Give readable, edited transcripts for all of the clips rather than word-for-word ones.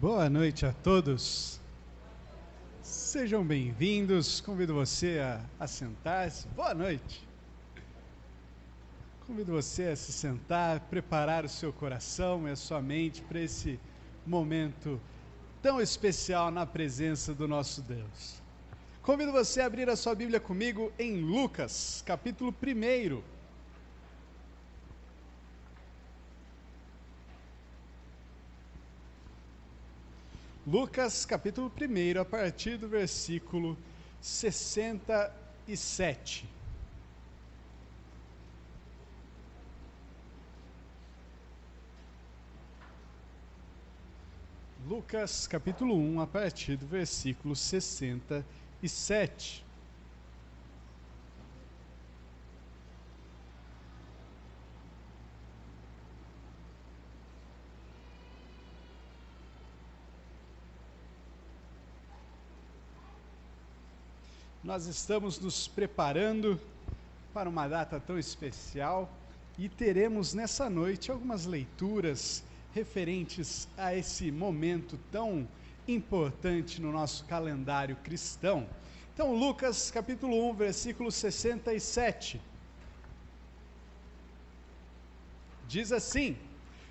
Boa noite a todos. Sejam bem-vindos. Convido você a sentar-se. Boa noite. Convido você a se sentar, preparar o seu coração e a sua mente para esse momento tão especial na presença do nosso Deus. Convido você a abrir a sua Bíblia comigo em Lucas, capítulo 1. Lucas, capítulo 1, a partir do versículo 67. Lucas, capítulo 1, a partir do versículo 67. Nós estamos nos preparando para uma data tão especial e teremos nessa noite algumas leituras referentes a esse momento tão importante no nosso calendário cristão. Então, Lucas capítulo 1, versículo 67. Diz assim: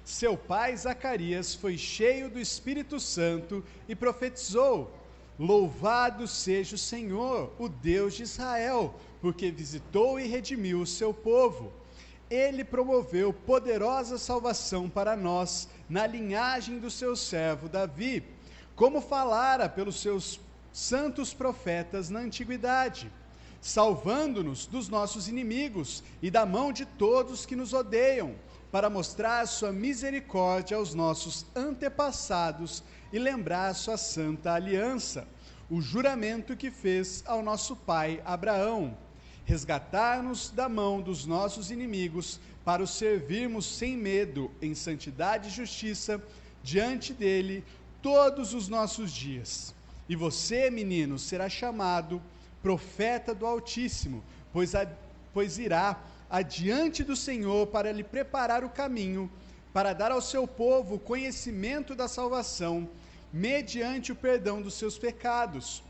seu pai Zacarias foi cheio do Espírito Santo e profetizou: louvado seja o Senhor, o Deus de Israel, porque visitou e redimiu o seu povo. Ele promoveu poderosa salvação para nós, na linhagem do seu servo Davi, como falara pelos seus santos profetas na antiguidade, salvando-nos dos nossos inimigos e da mão de todos que nos odeiam, para mostrar sua misericórdia aos nossos antepassados e lembrar sua santa aliança, o juramento que fez ao nosso pai Abraão, resgatar-nos da mão dos nossos inimigos, para o servirmos sem medo, em santidade e justiça, diante dele, todos os nossos dias. E você, menino, será chamado profeta do Altíssimo, pois irá adiante do Senhor para lhe preparar o caminho, para dar ao seu povo conhecimento da salvação, mediante o perdão dos seus pecados,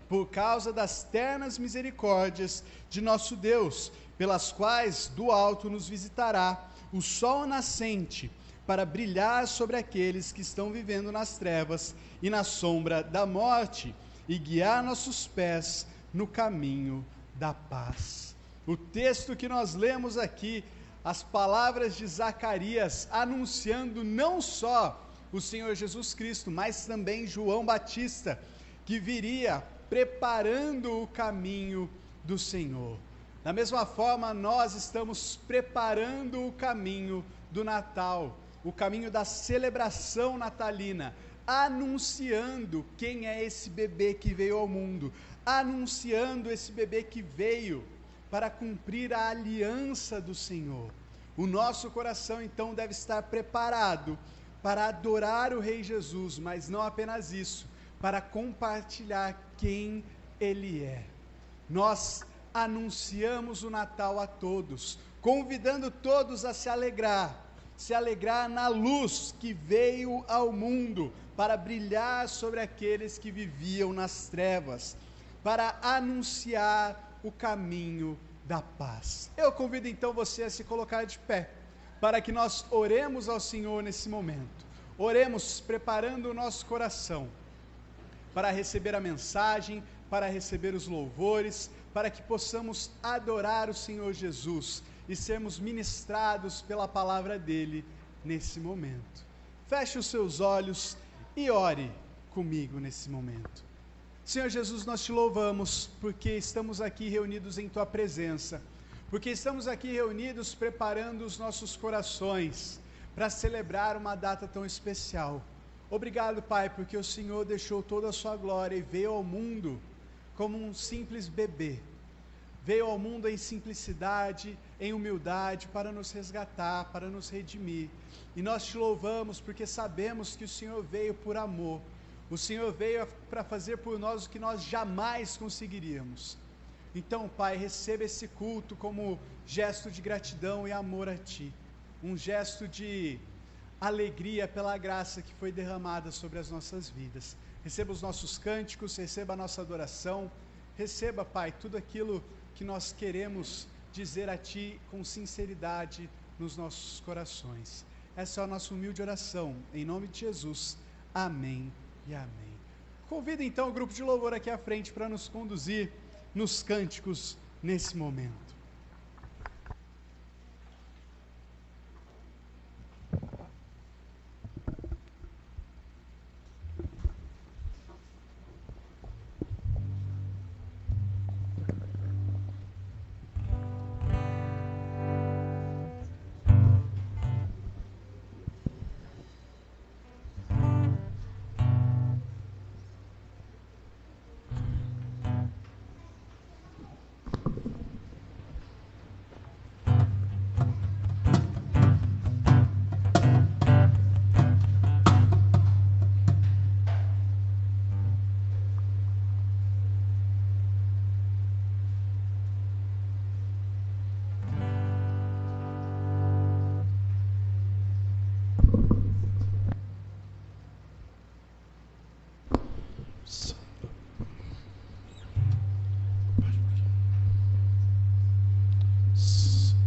por causa das ternas misericórdias de nosso Deus, pelas quais do alto nos visitará o sol nascente, para brilhar sobre aqueles que estão vivendo nas trevas e na sombra da morte, e guiar nossos pés no caminho da paz. O texto que nós lemos aqui, as palavras de Zacarias, anunciando não só o Senhor Jesus Cristo, mas também João Batista, que viria preparando o caminho do Senhor. Da mesma forma, nós estamos preparando o caminho do Natal, o caminho da celebração natalina, anunciando quem é esse bebê que veio ao mundo, anunciando esse bebê que veio para cumprir a aliança do Senhor. O nosso coração, então, deve estar preparado para adorar o Rei Jesus, mas não apenas isso, para compartilhar quem Ele é. Nós anunciamos o Natal a todos, convidando todos a se alegrar na luz que veio ao mundo, para brilhar sobre aqueles que viviam nas trevas, para anunciar o caminho da paz. Eu convido então você a se colocar de pé, para que nós oremos ao Senhor nesse momento. Oremos preparando o nosso coração para receber a mensagem, para receber os louvores, para que possamos adorar o Senhor Jesus e sermos ministrados pela palavra dele nesse momento. Feche os seus olhos e ore comigo nesse momento. Senhor Jesus, nós te louvamos porque estamos aqui reunidos em tua presença, porque estamos aqui reunidos preparando os nossos corações para celebrar uma data tão especial. Obrigado, Pai, porque o Senhor deixou toda a sua glória e veio ao mundo como um simples bebê. Veio ao mundo em simplicidade, em humildade, para nos resgatar, para nos redimir. E nós te louvamos porque sabemos que o Senhor veio por amor. O Senhor veio para fazer por nós o que nós jamais conseguiríamos. Então, Pai, receba esse culto como gesto de gratidão e amor a Ti. Um gesto de alegria pela graça que foi derramada sobre as nossas vidas. Receba os nossos cânticos, receba a nossa adoração, receba, Pai, tudo aquilo que nós queremos dizer a Ti com sinceridade nos nossos corações. Essa é a nossa humilde oração, em nome de Jesus. Amém e amém. Convido então o grupo de louvor aqui à frente para nos conduzir nos cânticos nesse momento.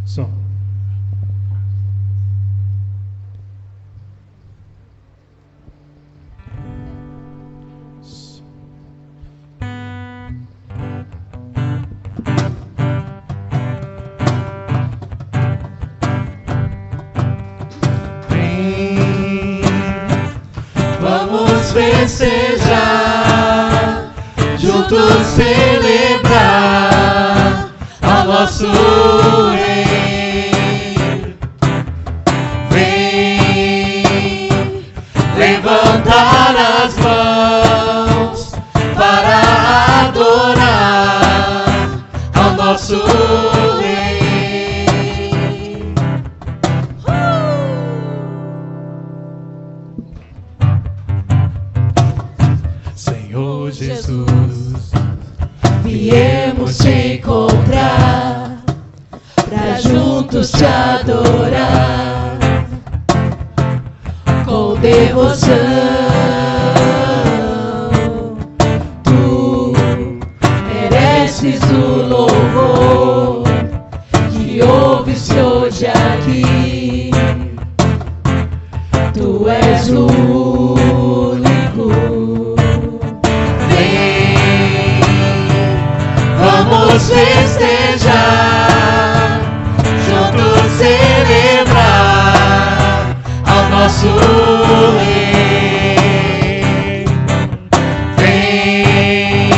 Som. Vamos festejar, juntos celebrar ao nosso Rei. Vem levantar as mãos para adorar ao nosso Rei. Senhor Jesus, viemos te encontrar pra juntos te adorar com devoção. Tu mereces o louvor que ouve-se hoje aqui. Tu és o único. Vem, vamos festejar, juntos celebrar ao nosso Rei. Vem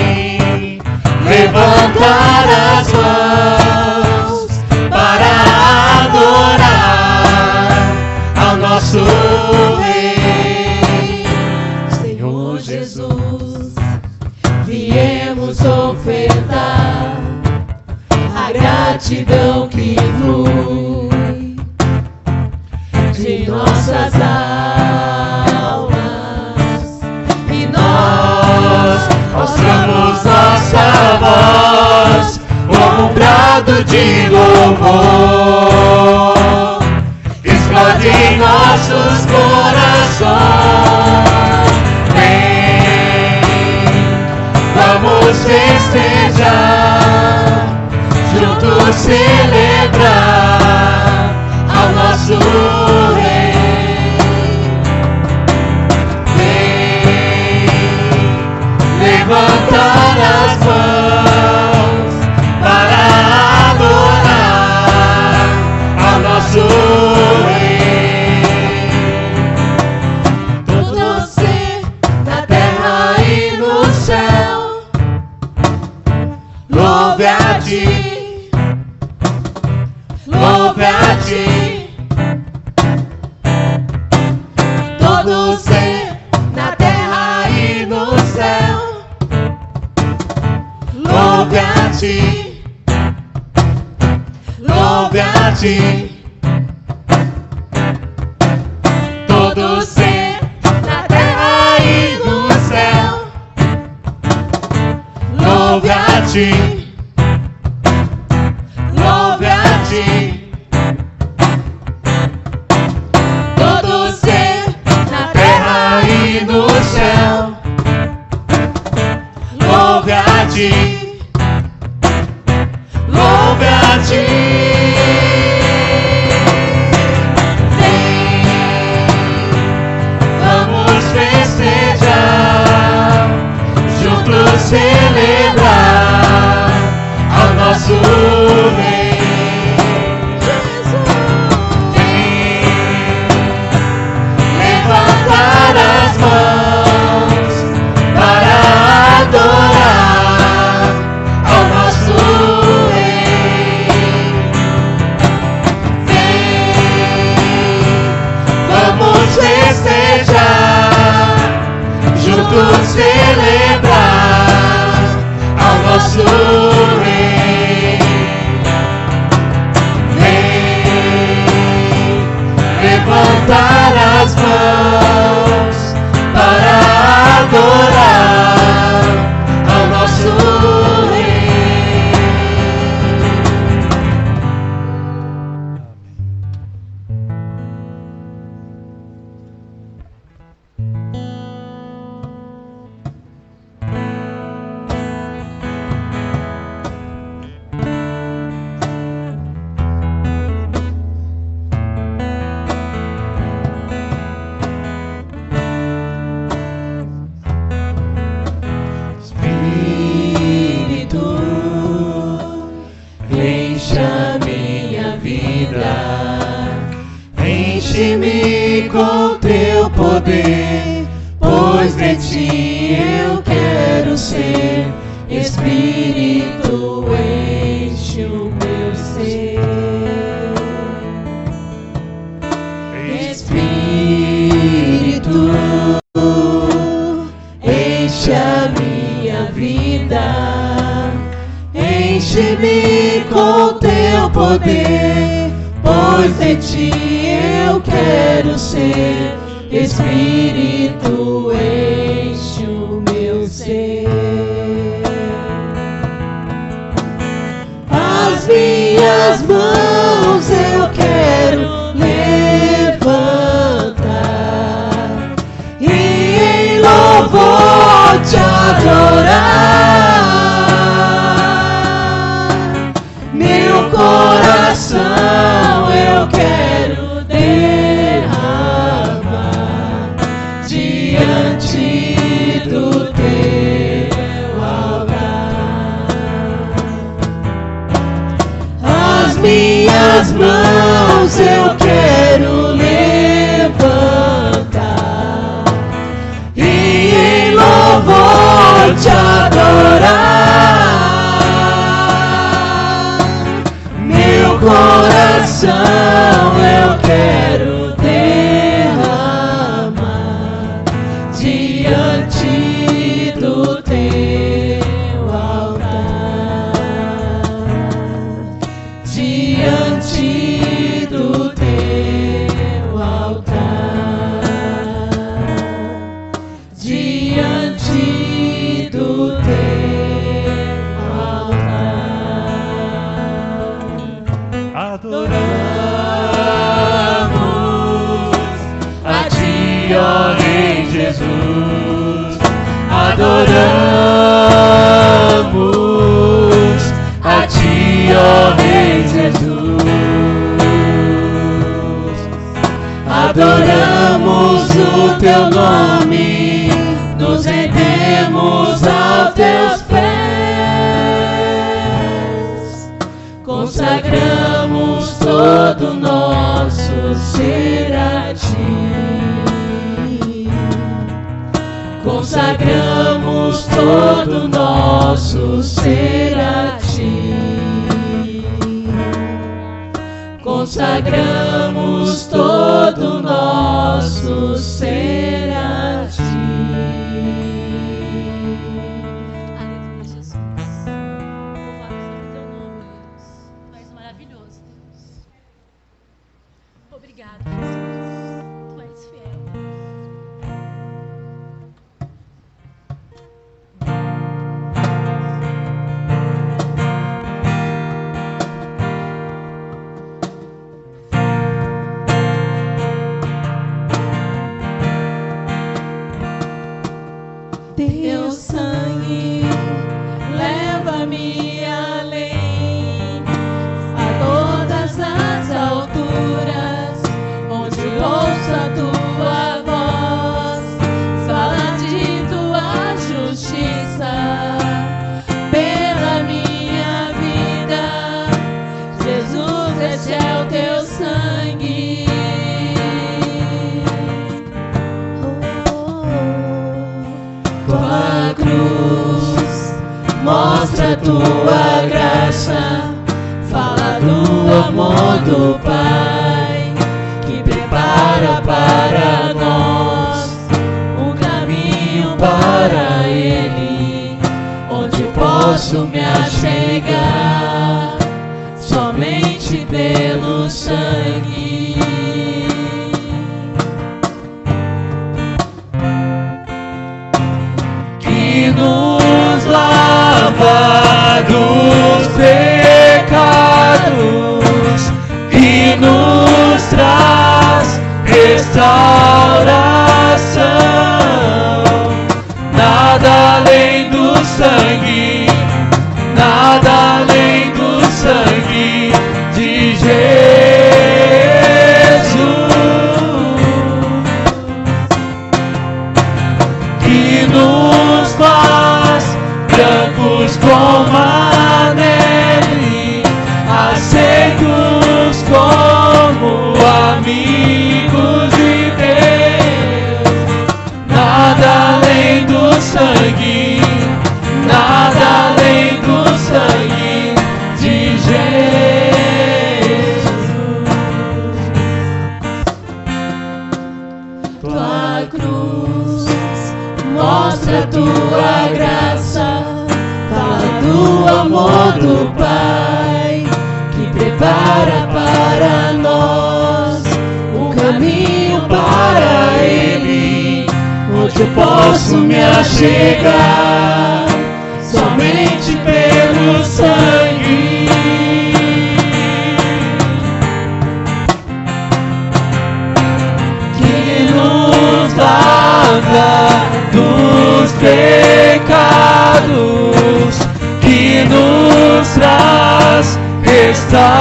levantar as mãos para adorar ao nosso Rei. Senhor Jesus, viemos ofertar a gratidão que flui de nossas almas, e nós mostramos nossa voz como um brado de louvor, explode em nossos corações. Vem, vamos festejar, juntos celebrar ao nosso Rei. Vem levantar as mãos para adorar ao nosso Rei. Todo ser na terra e no céu louve a Ti, louve a Ti. Todo ser na terra e no céu louve a Ti, louve a Ti. Todo ser na terra e no céu louve a Ti, louve a Ti. Todo ser levantar as mãos para adorar ao nosso Rei. Enche-me com teu poder, pois de ti eu quero ser. Espírito, enche o meu ser. Espírito, enche a minha vida. Enche-me com teu poder, pois de ti eu quero ser. Espírito, enche o meu ser. As minhas mãos eu quero levantar e em louvor te adorar. Meu coração eu quero derramar diante do teu altar. As minhas mãos eu quero levantar e em louvor te adorar. Meu coração eu quero derramar diante do teu altar. Diante do teu altar. Diante do teu altar. Adoramos a ti, ó Rei Jesus. Adoramos a ti, ó Rei Jesus. Adoramos o teu nome, nos rendemos aos teus pés. Consagramos todo nosso ser a ti. Consagramos todo nosso ser a ti. Consagramos todo nosso ser a ti. Aleluia, Jesus. Louvado seja o teu nome, Deus. Tu és maravilhoso, Deus. Obrigado, Jesus. Tu és fiel. Teu sangue leva-me além, a todas as alturas, onde ouço a tua voz, fala de tua justiça, pela minha vida. Jesus, esse é o teu sangue. Tua cruz mostra tua graça, fala do amor do Pai, que prepara para nós um caminho para Ele, onde posso me achegar somente pelo sangue. restauração. Nada além do sangue, nada além do sangue de Jesus, que nos faz brancos como a neve, aceitos como amigos de Deus. Nada além do sangue, nada além do sangue de Jesus. Tua cruz mostra tua graça, fala do amor do Pai, que prepara para nós o caminho para Ele, onde eu posso me achegar somente pelo sangue. Que nos lava dos pecados, que nos traz restauração.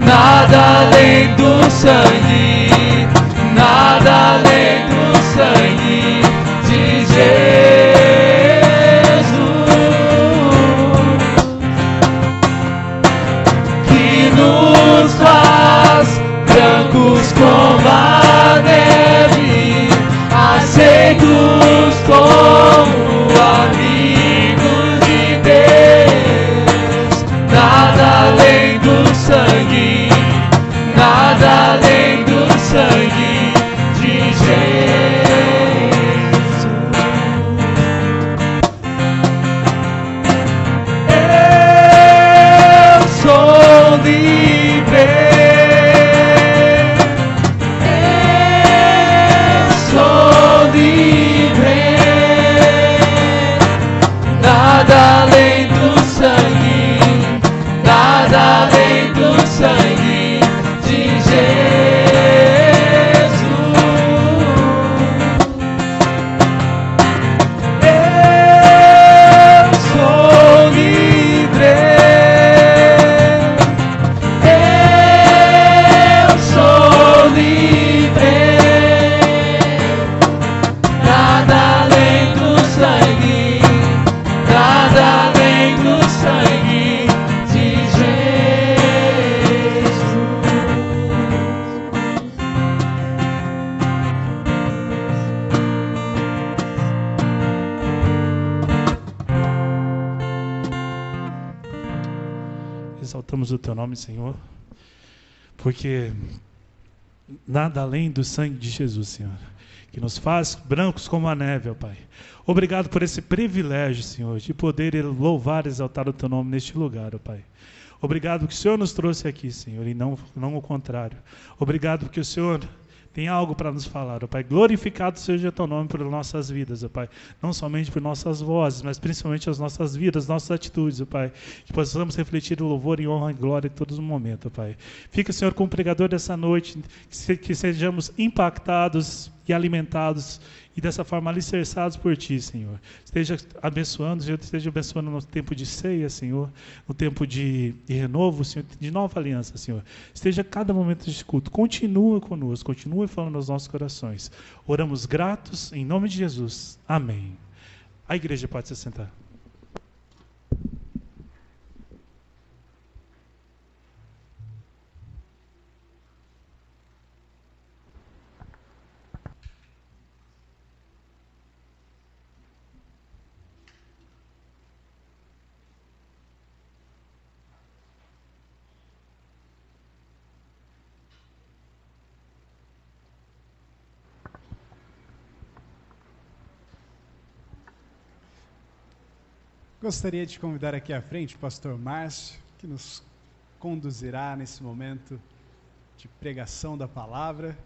Nada além do sangue, nada além do sangue de Jesus, que nos faz brancos como a neve, aceitos como amigos de Deus. Nada além do sangue, nada além do sangue de Jesus. Eu sou livre, eu sou livre. Nada além do sangue, nada além do sangue de Jesus. Eu sou livre, eu sou livre. Nada além do sangue, nada além do sangue de Jesus. Exaltamos o teu nome, Senhor, porque nada além do sangue de Jesus, Senhor, que nos faz brancos como a neve, ó Pai. Obrigado por esse privilégio, Senhor, de poder louvar e exaltar o teu nome neste lugar, ó Pai. Obrigado que o Senhor nos trouxe aqui, Senhor, e não o contrário. Obrigado porque o Senhor tem algo para nos falar, ó Pai. Glorificado seja o teu nome por nossas vidas, ó Pai. Não somente por nossas vozes, mas principalmente as nossas vidas, nossas atitudes, ó Pai. Que possamos refletir o louvor e honra e glória em todos os momentos, ó Pai. Fica, Senhor, com o pregador dessa noite, que sejamos impactados e alimentados e dessa forma alicerçados por Ti, Senhor. Esteja abençoando no tempo de ceia, Senhor, no tempo de renovo, Senhor, de nova aliança, Senhor. Esteja a cada momento de culto. Continua conosco, continue falando nos nossos corações. Oramos gratos, em nome de Jesus. Amém. A igreja pode se sentar. Gostaria de convidar aqui à frente o pastor Márcio, que nos conduzirá nesse momento de pregação da palavra.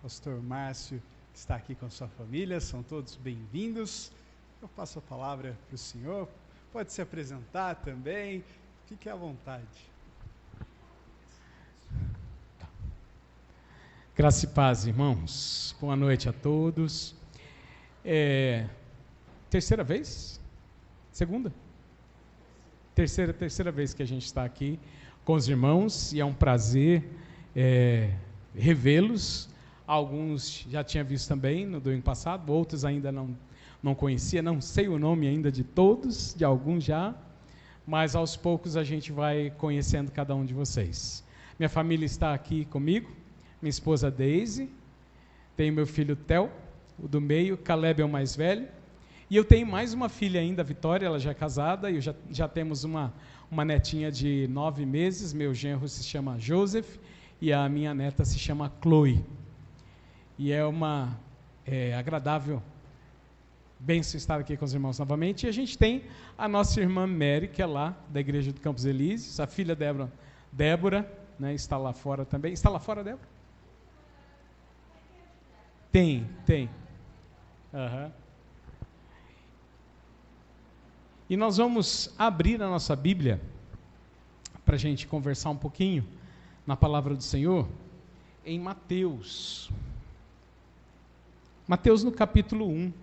Pastor Márcio está aqui com a sua família, são todos bem-vindos. Eu passo a palavra para o senhor, pode se apresentar também, fique à vontade. Graça e paz, irmãos. Boa noite a todos. Terceira vez? Segunda? Terceira vez que a gente está aqui com os irmãos, e é um prazer revê-los. Alguns já tinha visto também no domingo passado, outros ainda não conhecia, não sei o nome ainda de todos, de alguns já, mas aos poucos a gente vai conhecendo cada um de vocês. Minha família está aqui comigo, minha esposa Deise, tenho meu filho Theo, o do meio, Caleb é o mais velho, e eu tenho mais uma filha ainda, a Vitória, ela já é casada, e já temos uma netinha de 9 meses, meu genro se chama Joseph, e a minha neta se chama Chloe. E é uma agradável bênção estar aqui com os irmãos novamente. E a gente tem a nossa irmã Mary, que é lá da igreja do Campos Elíseos, a filha Débora, né, está lá fora também. Está lá fora, Débora? Tem. Uhum. E nós vamos abrir a nossa Bíblia para a gente conversar um pouquinho na palavra do Senhor em Mateus. Mateus no capítulo 1.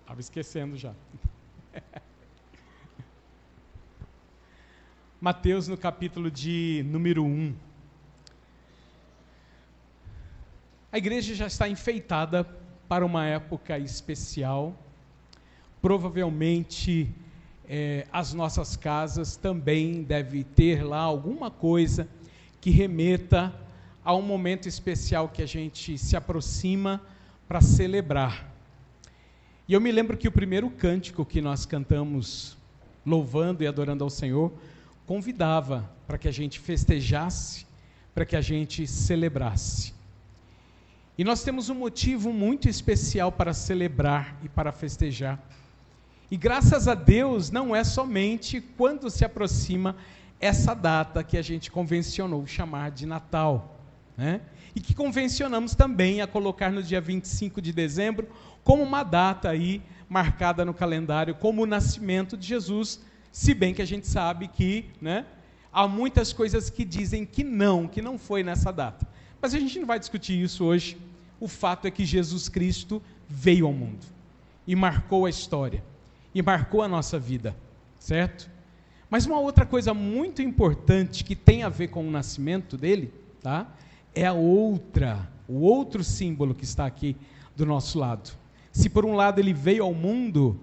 Estava esquecendo já. Mateus no capítulo de número 1. A igreja já está enfeitada para uma época especial. Provavelmente as nossas casas também devem ter lá alguma coisa que remeta a um momento especial que a gente se aproxima para celebrar. E eu me lembro que o primeiro cântico que nós cantamos, louvando e adorando ao Senhor, convidava para que a gente festejasse, para que a gente celebrasse. E nós temos um motivo muito especial para celebrar e para festejar. E graças a Deus, não é somente quando se aproxima essa data que a gente convencionou chamar de Natal, né? E que convencionamos também a colocar no dia 25 de dezembro como uma data aí marcada no calendário como o nascimento de Jesus, se bem que a gente sabe que, né, há muitas coisas que dizem que não foi nessa data. Mas a gente não vai discutir isso hoje. O fato é que Jesus Cristo veio ao mundo e marcou a história. E marcou a nossa vida, certo? Mas uma outra coisa muito importante que tem a ver com o nascimento dele, tá? É o outro símbolo que está aqui do nosso lado. Se por um lado ele veio ao mundo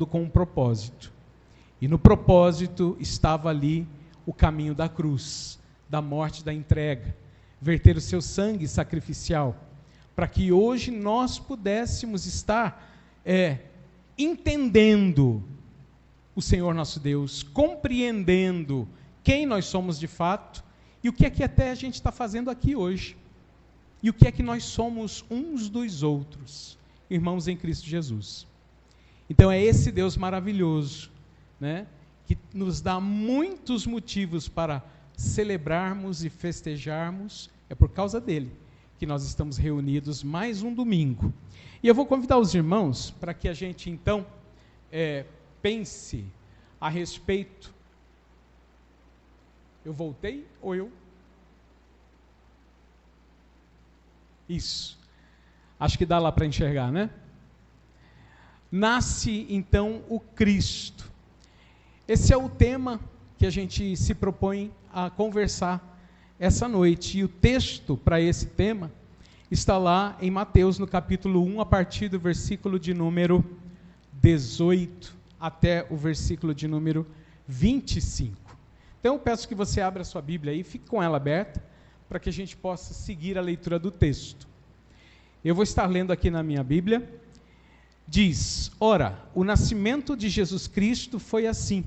com um propósito. E no propósito estava ali o caminho da cruz, da morte, da entrega, verter o seu sangue sacrificial, para que hoje nós pudéssemos estar entendendo o Senhor nosso Deus, compreendendo quem nós somos de fato e o que é que até a gente está fazendo aqui hoje. E o que é que nós somos uns dos outros, irmãos em Cristo Jesus. Então é esse Deus maravilhoso, né, que nos dá muitos motivos para celebrarmos e festejarmos. É por causa dele que nós estamos reunidos mais um domingo. E eu vou convidar os irmãos para que a gente, então, pense a respeito. Eu voltei ou eu? Isso. Acho que dá lá para enxergar, né? Nasce, então, o Cristo. Esse é o tema que a gente se propõe a conversar essa noite. E o texto para esse tema está lá em Mateus, no capítulo 1, a partir do versículo de número 18 até o versículo de número 25. Então eu peço que você abra a sua Bíblia aí, fique com ela aberta, para que a gente possa seguir a leitura do texto. Eu vou estar lendo aqui na minha Bíblia. Diz: ora, o nascimento de Jesus Cristo foi assim.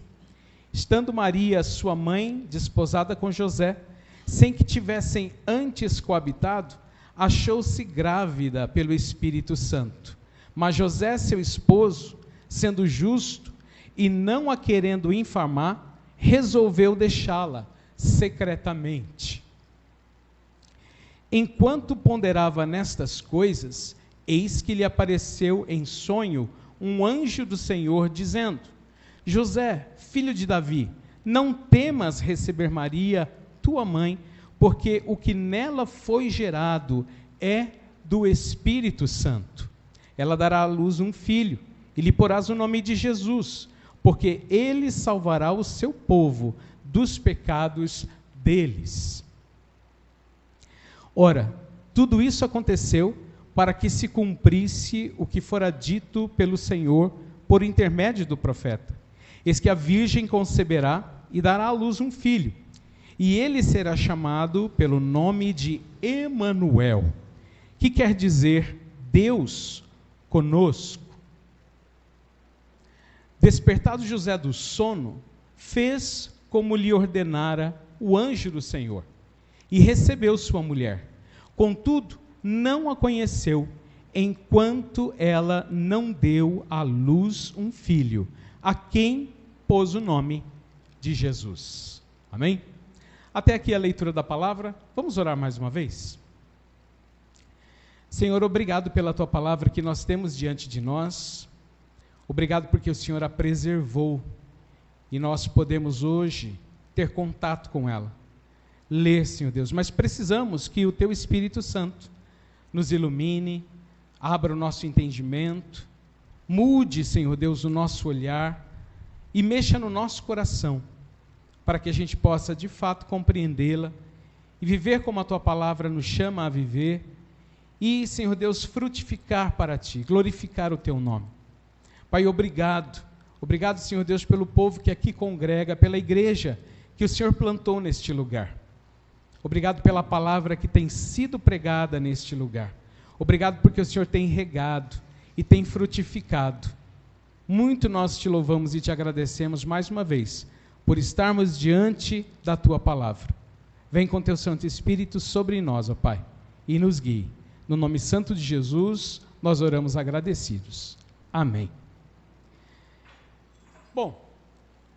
Estando Maria, sua mãe, desposada com José, sem que tivessem antes coabitado, achou-se grávida pelo Espírito Santo. Mas José, seu esposo, sendo justo e não a querendo infamar, resolveu deixá-la secretamente. Enquanto ponderava nestas coisas, eis que lhe apareceu em sonho um anjo do Senhor, dizendo: José, filho de Davi, não temas receber Maria, tua mãe, porque o que nela foi gerado é do Espírito Santo. Ela dará à luz um filho, e lhe porás o nome de Jesus, porque ele salvará o seu povo dos pecados deles. Ora, tudo isso aconteceu para que se cumprisse o que fora dito pelo Senhor por intermédio do profeta. Eis que a virgem conceberá e dará à luz um filho, e ele será chamado pelo nome de Emanuel, que quer dizer Deus conosco. Despertado José do sono, fez como lhe ordenara o anjo do Senhor, e recebeu sua mulher. Contudo, não a conheceu, enquanto ela não deu à luz um filho, a quem pôs o nome de Jesus. Amém? Até aqui a leitura da palavra. Vamos orar mais uma vez? Senhor, obrigado pela tua palavra que nós temos diante de nós. Obrigado porque o Senhor a preservou e nós podemos hoje ter contato com ela. Ler, Senhor Deus, mas precisamos que o teu Espírito Santo nos ilumine, abra o nosso entendimento, mude, Senhor Deus, o nosso olhar e mexa no nosso coração, para que a gente possa de fato compreendê-la e viver como a tua palavra nos chama a viver e, Senhor Deus, frutificar para ti, glorificar o teu nome. Pai, obrigado, Senhor Deus, pelo povo que aqui congrega, pela igreja que o Senhor plantou neste lugar. Obrigado pela palavra que tem sido pregada neste lugar. Obrigado porque o Senhor tem regado e tem frutificado. Muito nós te louvamos e te agradecemos mais uma vez por estarmos diante da tua palavra. Vem com teu Santo Espírito sobre nós, ó Pai, e nos guie. No nome santo de Jesus, nós oramos agradecidos. Amém. Bom,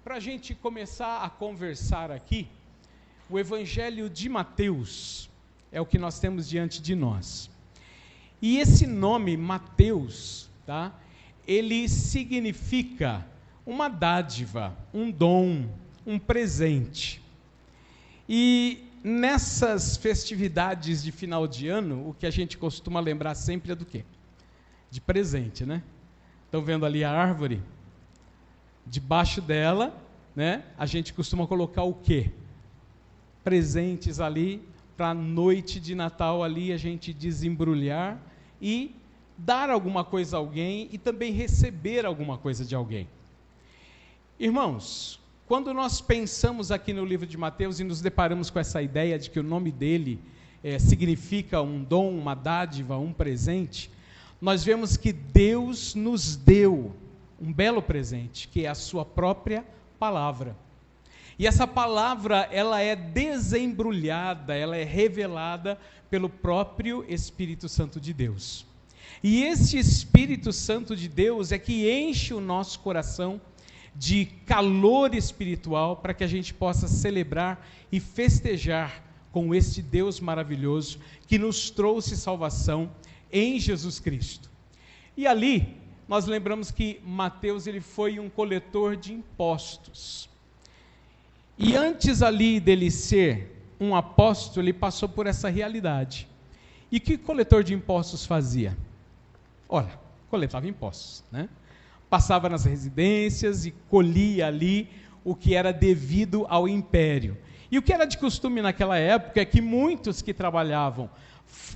para a gente começar a conversar aqui, o Evangelho de Mateus é o que nós temos diante de nós. E esse nome, Mateus, tá? Ele significa uma dádiva, um dom, um presente. E nessas festividades de final de ano, o que a gente costuma lembrar sempre é do quê? De presente, né? Estão vendo ali a árvore? Debaixo dela, né, a gente costuma colocar o quê? Presentes ali, para a noite de Natal ali a gente desembrulhar e dar alguma coisa a alguém e também receber alguma coisa de alguém. Irmãos, quando nós pensamos aqui no livro de Mateus e nos deparamos com essa ideia de que o nome dele significa um dom, uma dádiva, um presente, nós vemos que Deus nos deu um belo presente, que é a sua própria palavra. E essa palavra, ela é desembrulhada, ela é revelada pelo próprio Espírito Santo de Deus. E esse Espírito Santo de Deus é que enche o nosso coração de calor espiritual para que a gente possa celebrar e festejar com este Deus maravilhoso que nos trouxe salvação em Jesus Cristo. E ali, nós lembramos que Mateus ele foi um coletor de impostos. E antes ali dele ser um apóstolo, ele passou por essa realidade. E o que o coletor de impostos fazia? Olha, coletava impostos, né? Passava nas residências e colhia ali o que era devido ao império. E o que era de costume naquela época é que muitos que trabalhavam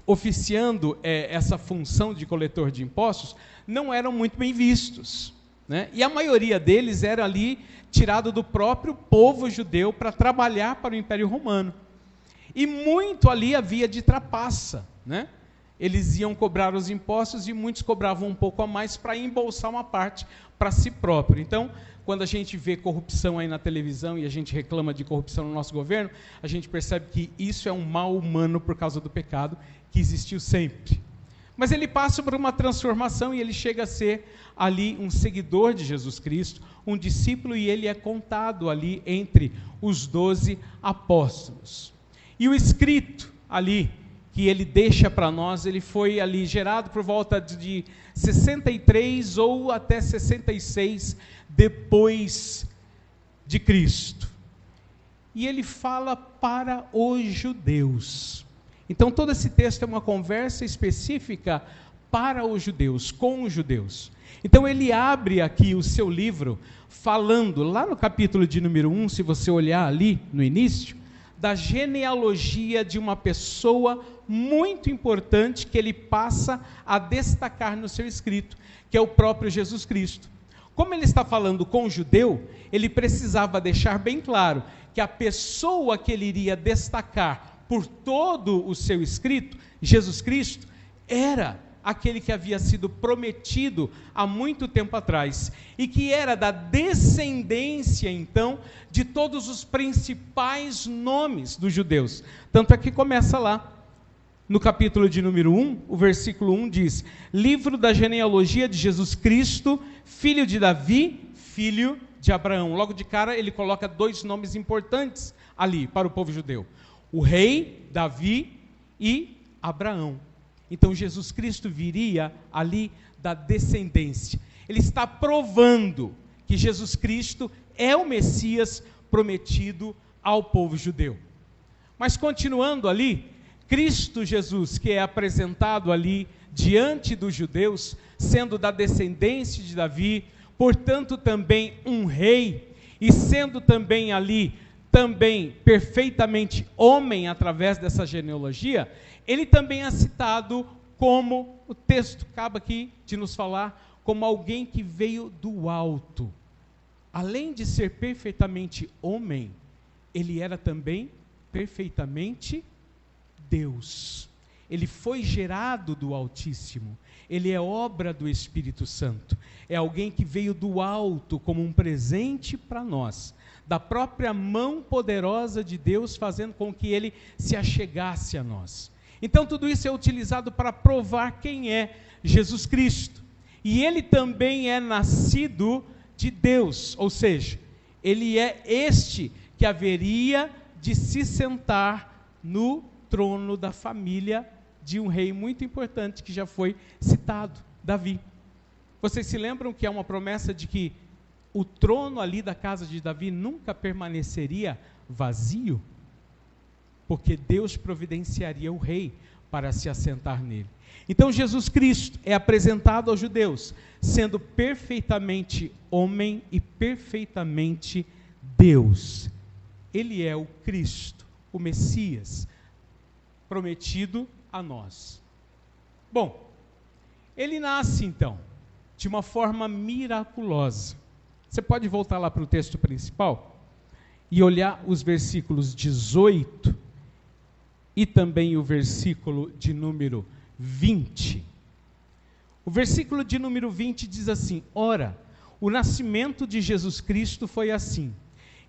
oficiando essa função de coletor de impostos não eram muito bem vistos, né? E a maioria deles era ali tirado do próprio povo judeu para trabalhar para o Império Romano. E muito ali havia de trapaça, né? Eles iam cobrar os impostos e muitos cobravam um pouco a mais para embolsar uma parte para si próprio. Então, quando a gente vê corrupção aí na televisão e a gente reclama de corrupção no nosso governo, a gente percebe que isso é um mal humano por causa do pecado que existiu sempre. Mas ele passa por uma transformação e ele chega a ser ali um seguidor de Jesus Cristo, um discípulo, e ele é contado ali entre os 12 apóstolos. E o escrito ali que ele deixa para nós, ele foi ali gerado por volta de 63 ou até 66 depois de Cristo. E ele fala para os judeus. Então todo esse texto é uma conversa específica para os judeus, com os judeus. Então ele abre aqui o seu livro falando, lá no capítulo de número 1, se você olhar ali no início, da genealogia de uma pessoa muito importante que ele passa a destacar no seu escrito, que é o próprio Jesus Cristo. Como ele está falando com o judeu, ele precisava deixar bem claro que a pessoa que ele iria destacar por todo o seu escrito, Jesus Cristo, era aquele que havia sido prometido há muito tempo atrás, e que era da descendência, então, de todos os principais nomes dos judeus. Tanto é que começa lá, no capítulo de número 1, o versículo 1 diz: livro da genealogia de Jesus Cristo, filho de Davi, filho de Abraão. Logo de cara ele coloca dois nomes importantes ali para o povo judeu: o rei Davi e Abraão. Então Jesus Cristo viria ali da descendência. Ele está provando que Jesus Cristo é o Messias prometido ao povo judeu. Mas continuando ali, Cristo Jesus, que é apresentado ali diante dos judeus, sendo da descendência de Davi, portanto também um rei, e sendo também ali, também perfeitamente homem através dessa genealogia, ele também é citado como, o texto acaba aqui de nos falar, como alguém que veio do alto. Além de ser perfeitamente homem, ele era também perfeitamente Deus. Ele foi gerado do Altíssimo, ele é obra do Espírito Santo, é alguém que veio do alto como um presente para nós, da própria mão poderosa de Deus, fazendo com que ele se achegasse a nós. Então tudo isso é utilizado para provar quem é Jesus Cristo, e ele também é nascido de Deus, ou seja, ele é este que haveria de se sentar no trono da família de um rei muito importante que já foi citado, Davi. Vocês se lembram que é uma promessa de que o trono ali da casa de Davi nunca permaneceria vazio? Porque Deus providenciaria o rei para se assentar nele. Então Jesus Cristo é apresentado aos judeus, sendo perfeitamente homem e perfeitamente Deus. Ele é o Cristo, o Messias, prometido a nós. Bom, ele nasce então, de uma forma miraculosa. Você pode voltar lá para o texto principal e olhar os versículos 18 e também o versículo de número 20. O versículo de número 20 diz assim: ora, o nascimento de Jesus Cristo foi assim: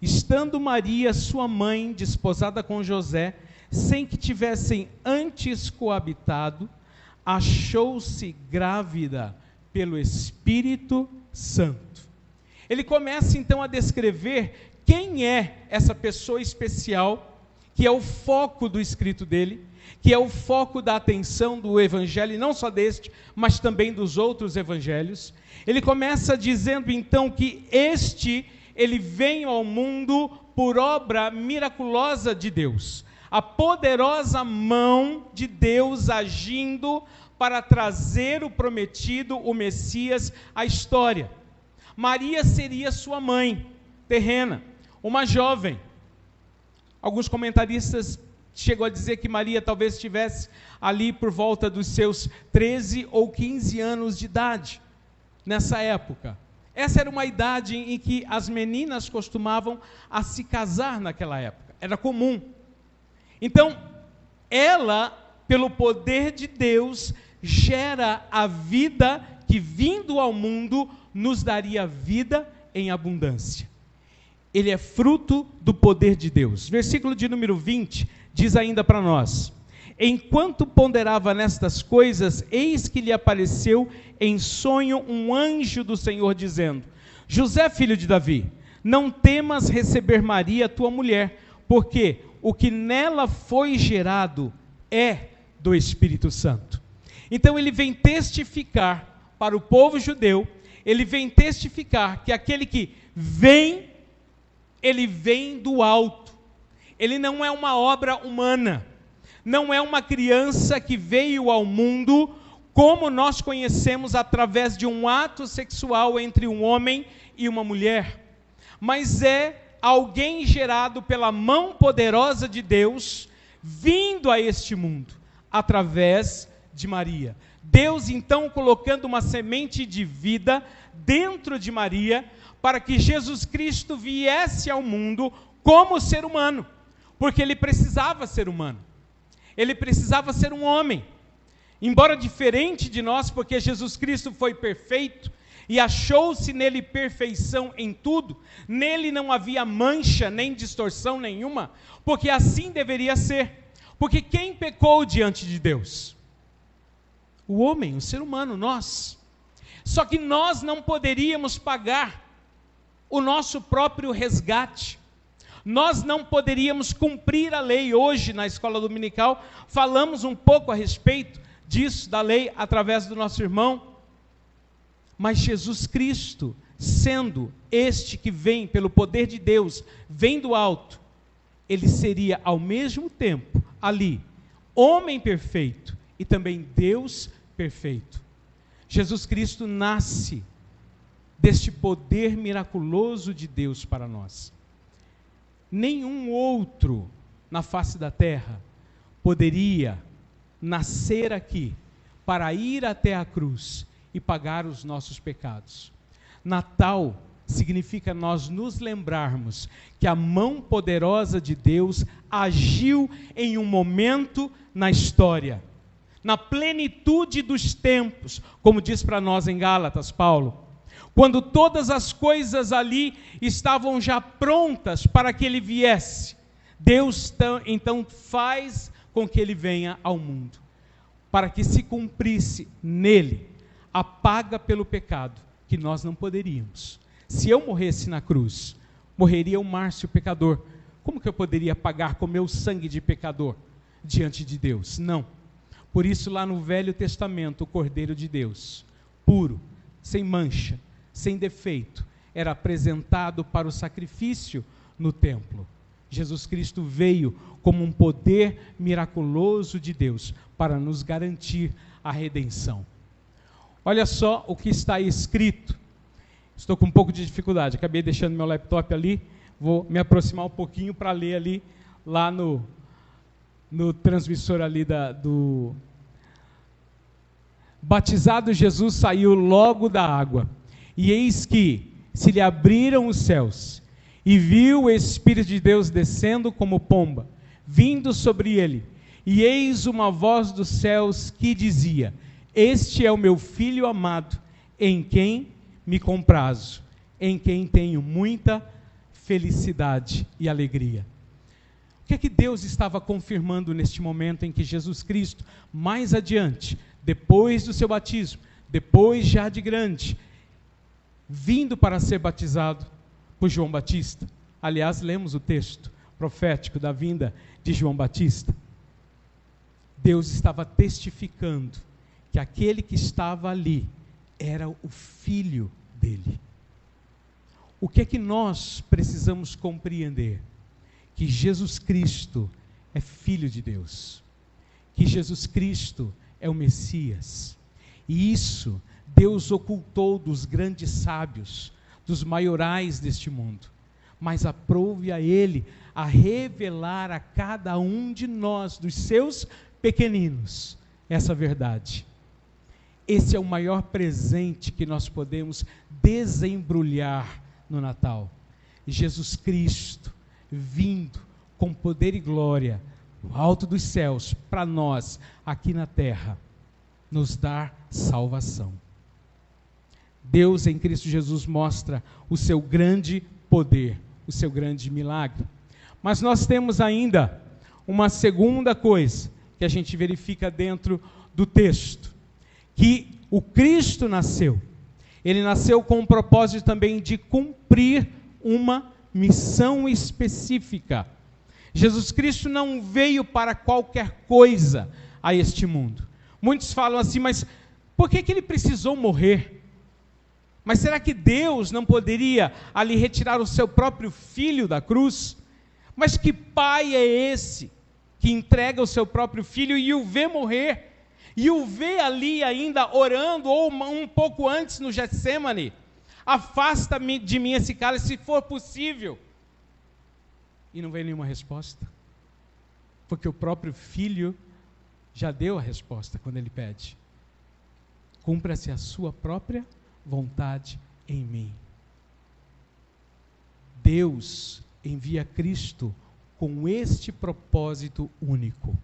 estando Maria, sua mãe, desposada com José, sem que tivessem antes coabitado, achou-se grávida pelo Espírito Santo. Ele começa então a descrever quem é essa pessoa especial, que é o foco do escrito dele, que é o foco da atenção do evangelho, e não só deste, mas também dos outros evangelhos. Ele começa dizendo então que ele vem ao mundo por obra miraculosa de Deus, a poderosa mão de Deus agindo para trazer o prometido, o Messias, à história. Maria seria sua mãe terrena, uma jovem. Alguns comentaristas chegam a dizer que Maria talvez estivesse ali por volta dos seus 13 ou 15 anos de idade, nessa época. Essa era uma idade em que as meninas costumavam a se casar naquela época, era comum. Então, ela, pelo poder de Deus, gera a vida que, vindo ao mundo, nos daria vida em abundância. Ele é fruto do poder de Deus. Versículo de número 20 diz ainda para nós: enquanto ponderava nestas coisas, eis que lhe apareceu em sonho um anjo do Senhor, dizendo: José, filho de Davi, não temas receber Maria, tua mulher, porque o que nela foi gerado é do Espírito Santo. Então ele vem testificar para o povo judeu, ele vem testificar que aquele que vem, ele vem do alto. Ele não é uma obra humana, não é uma criança que veio ao mundo como nós conhecemos através de um ato sexual entre um homem e uma mulher, mas é alguém gerado pela mão poderosa de Deus, vindo a este mundo, através de Maria. Deus então colocando uma semente de vida dentro de Maria, para que Jesus Cristo viesse ao mundo como ser humano, porque ele precisava ser humano, ele precisava ser um homem, embora diferente de nós, porque Jesus Cristo foi perfeito, e achou-se nele perfeição em tudo, nele não havia mancha, nem distorção nenhuma, porque assim deveria ser, porque quem pecou diante de Deus? O homem, o ser humano, nós. Só que nós não poderíamos pagar o nosso próprio resgate, nós não poderíamos cumprir a lei. Hoje, na escola dominical, falamos um pouco a respeito disso, da lei, através do nosso irmão. Mas Jesus Cristo, sendo este que vem pelo poder de Deus, vem do alto, ele seria ao mesmo tempo, ali, homem perfeito e também Deus perfeito. Jesus Cristo nasce deste poder miraculoso de Deus para nós. Nenhum outro na face da terra poderia nascer aqui para ir até a cruz e pagar os nossos pecados. Natal significa nós nos lembrarmos que a mão poderosa de Deus agiu em um momento na história, na plenitude dos tempos, como diz para nós em Gálatas, Paulo, quando todas as coisas ali estavam já prontas para que ele viesse, Deus então faz com que ele venha ao mundo, para que se cumprisse nele a paga pelo pecado, que nós não poderíamos. Se eu morresse na cruz, morreria o Márcio pecador. Como que eu poderia pagar com meu sangue de pecador diante de Deus? Não. Por isso lá no Velho Testamento, o Cordeiro de Deus, puro, sem mancha, sem defeito, era apresentado para o sacrifício no templo. Jesus Cristo veio como um poder miraculoso de Deus para nos garantir a redenção. Olha só o que está escrito. Estou com um pouco de dificuldade, acabei deixando meu laptop ali, vou me aproximar um pouquinho para ler ali, lá no transmissor ali do... Batizado Jesus saiu logo da água, e eis que se lhe abriram os céus, e viu o Espírito de Deus descendo como pomba, vindo sobre ele, e eis uma voz dos céus que dizia: este é o meu Filho amado, em quem me comprazo, em quem tenho muita felicidade e alegria. O que é que Deus estava confirmando neste momento em que Jesus Cristo, mais adiante, depois do seu batismo, depois já de grande, vindo para ser batizado por João Batista? Aliás, lemos o texto profético da vinda de João Batista. Deus estava testificando que aquele que estava ali era o Filho dele. O que é que nós precisamos compreender? Que Jesus Cristo é Filho de Deus, que Jesus Cristo é o Messias, e isso Deus ocultou dos grandes sábios, dos maiorais deste mundo, mas aprouve a Ele a revelar a cada um de nós, dos seus pequeninos, essa verdade. Esse é o maior presente que nós podemos desembrulhar no Natal. Jesus Cristo vindo com poder e glória do alto dos céus para nós aqui na terra, nos dar salvação. Deus em Cristo Jesus mostra o seu grande poder, o seu grande milagre. Mas nós temos ainda uma segunda coisa que a gente verifica dentro do texto, que o Cristo nasceu. Ele nasceu com o propósito também de cumprir uma missão específica. Jesus Cristo não veio para qualquer coisa a este mundo. Muitos falam assim, mas por que ele precisou morrer? Mas será que Deus não poderia ali retirar o seu próprio filho da cruz? Mas que pai é esse que entrega o seu próprio filho e o vê morrer? E o vê ali ainda orando, ou um pouco antes no Getsêmani, afasta-me de mim esse cálice, se for possível. E não veio nenhuma resposta. Porque o próprio filho já deu a resposta quando ele pede. Cumpra-se a sua própria vontade em mim. Deus envia Cristo com este propósito único.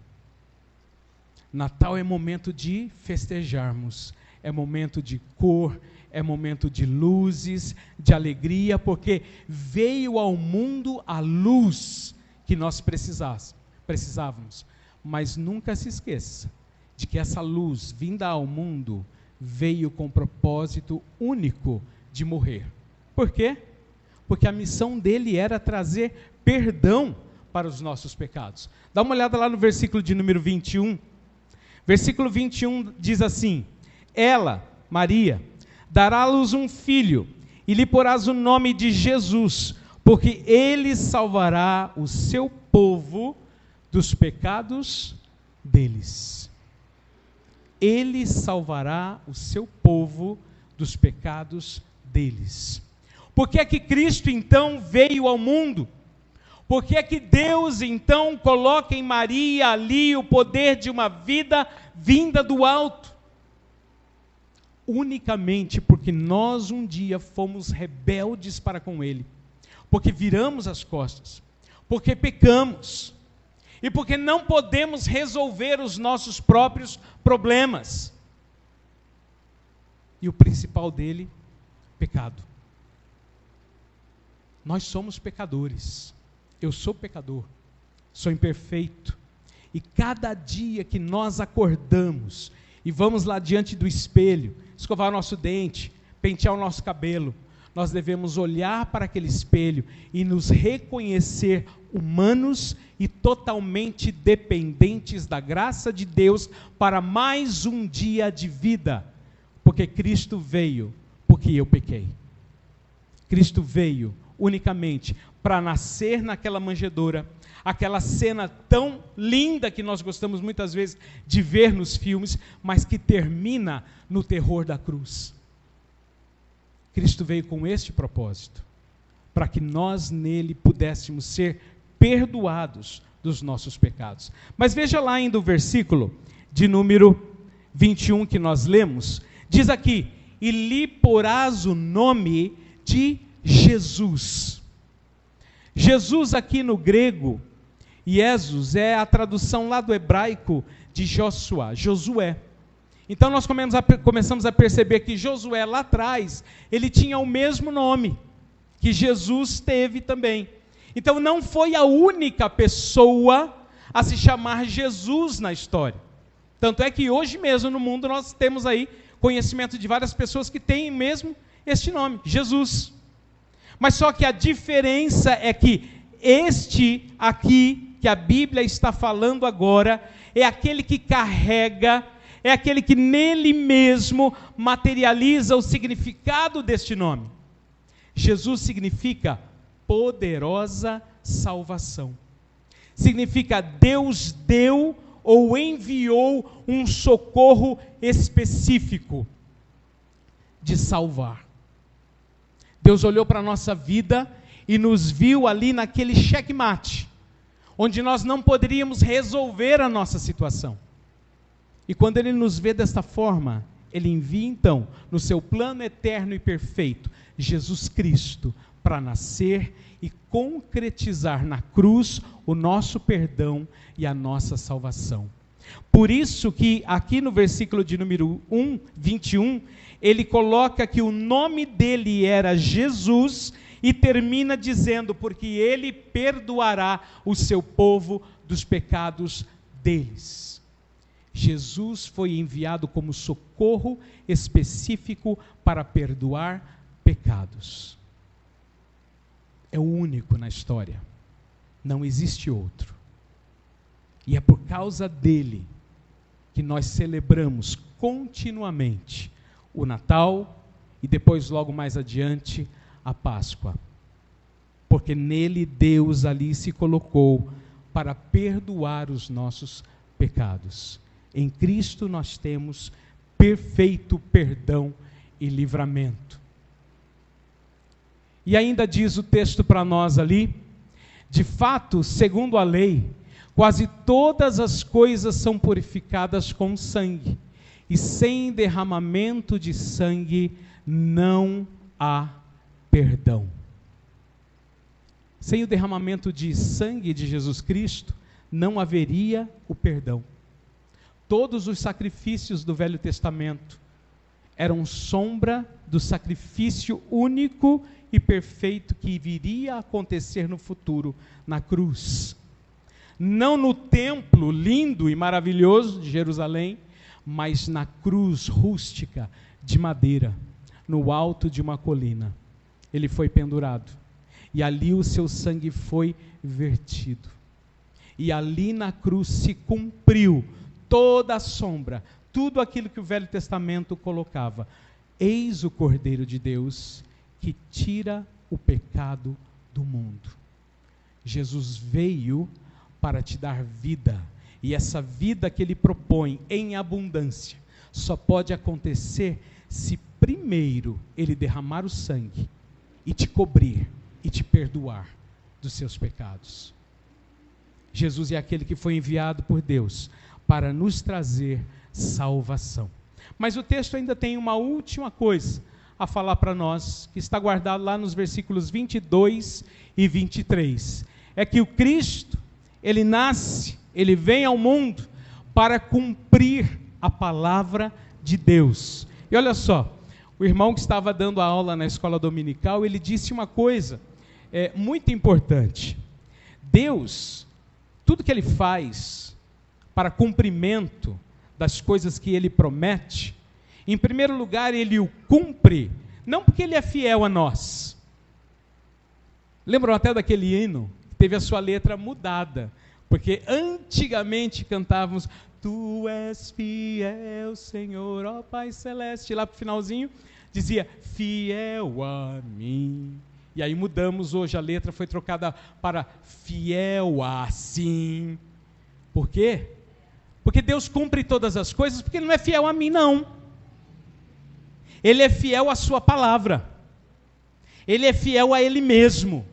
Natal é momento de festejarmos, é momento de cor, é momento de luzes, de alegria, porque veio ao mundo a luz que nós precisávamos. Mas nunca se esqueça de que essa luz vinda ao mundo veio com o propósito único de morrer. Por quê? Porque a missão dele era trazer perdão para os nossos pecados. Dá uma olhada lá no versículo de número 21. Versículo 21 diz assim: ela, Maria, dará à luz um filho, e lhe porás o nome de Jesus, porque ele salvará o seu povo dos pecados deles. Ele salvará o seu povo dos pecados deles. Por que é que Cristo então veio ao mundo? Por que é que Deus então coloca em Maria ali o poder de uma vida vinda do alto? Unicamente porque nós um dia fomos rebeldes para com Ele, porque viramos as costas, porque pecamos, e porque não podemos resolver os nossos próprios problemas. E o principal dele, pecado. Nós somos pecadores. Eu sou pecador, sou imperfeito. E cada dia que nós acordamos e vamos lá diante do espelho, escovar o nosso dente, pentear o nosso cabelo, nós devemos olhar para aquele espelho e nos reconhecer humanos e totalmente dependentes da graça de Deus para mais um dia de vida, porque Cristo veio porque eu pequei. Cristo veio unicamente para nascer naquela manjedoura, aquela cena tão linda que nós gostamos muitas vezes de ver nos filmes, mas que termina no terror da cruz. Cristo veio com este propósito, para que nós nele pudéssemos ser perdoados dos nossos pecados. Mas veja lá ainda o versículo de número 21 que nós lemos, diz aqui: e lhe porás o nome de Jesus. Jesus aqui no grego, Jesus é a tradução lá do hebraico de Josué. Então nós começamos a perceber que Josué lá atrás, ele tinha o mesmo nome que Jesus teve também. Então não foi a única pessoa a se chamar Jesus na história. Tanto é que hoje mesmo no mundo nós temos aí conhecimento de várias pessoas que têm mesmo este nome, Jesus. Mas só que a diferença é que este aqui, que a Bíblia está falando agora, é aquele que carrega, é aquele que nele mesmo materializa o significado deste nome. Jesus significa poderosa salvação. Significa Deus deu ou enviou um socorro específico de salvar. Deus olhou para a nossa vida e nos viu ali naquele checkmate, onde nós não poderíamos resolver a nossa situação. E quando Ele nos vê desta forma, Ele envia então, no seu plano eterno e perfeito, Jesus Cristo, para nascer e concretizar na cruz o nosso perdão e a nossa salvação. Por isso que aqui no versículo de número 21, ele coloca que o nome dele era Jesus e termina dizendo, porque ele perdoará o seu povo dos pecados deles. Jesus foi enviado como socorro específico para perdoar pecados. É o único na história. Não existe outro. E é por causa dele que nós celebramos continuamente o Natal e depois, logo mais adiante, a Páscoa. Porque nele Deus ali se colocou para perdoar os nossos pecados. Em Cristo nós temos perfeito perdão e livramento. E ainda diz o texto para nós ali, de fato, segundo a lei, quase todas as coisas são purificadas com sangue, e sem derramamento de sangue não há perdão. Sem o derramamento de sangue de Jesus Cristo, não haveria o perdão. Todos os sacrifícios do Velho Testamento eram sombra do sacrifício único e perfeito que viria a acontecer no futuro, na cruz. Não no templo lindo e maravilhoso de Jerusalém, mas na cruz rústica de madeira, no alto de uma colina. Ele foi pendurado. E ali o seu sangue foi vertido. E ali na cruz se cumpriu toda a sombra, tudo aquilo que o Velho Testamento colocava. Eis o Cordeiro de Deus que tira o pecado do mundo. Jesus veio para te dar vida, e essa vida que ele propõe em abundância só pode acontecer se primeiro ele derramar o sangue e te cobrir e te perdoar dos seus pecados. Jesus é aquele que foi enviado por Deus para nos trazer salvação. Mas o texto ainda tem uma última coisa a falar para nós, que está guardado lá nos versículos 22 e 23. É que o Cristo, ele nasce, ele vem ao mundo para cumprir a palavra de Deus. E olha só, o irmão que estava dando a aula na escola dominical, ele disse uma coisa muito importante. Deus, tudo que ele faz para cumprimento das coisas que ele promete, em primeiro lugar, ele o cumpre, não porque ele é fiel a nós. Lembram até daquele hino que teve a sua letra mudada, porque antigamente cantávamos: Tu és fiel, Senhor, ó Pai Celeste. Lá para o finalzinho dizia: fiel a mim. E aí mudamos hoje, a letra foi trocada para fiel assim. Por quê? Porque Deus cumpre todas as coisas, porque Ele não é fiel a mim, não. Ele é fiel à sua palavra. Ele é fiel a Ele mesmo.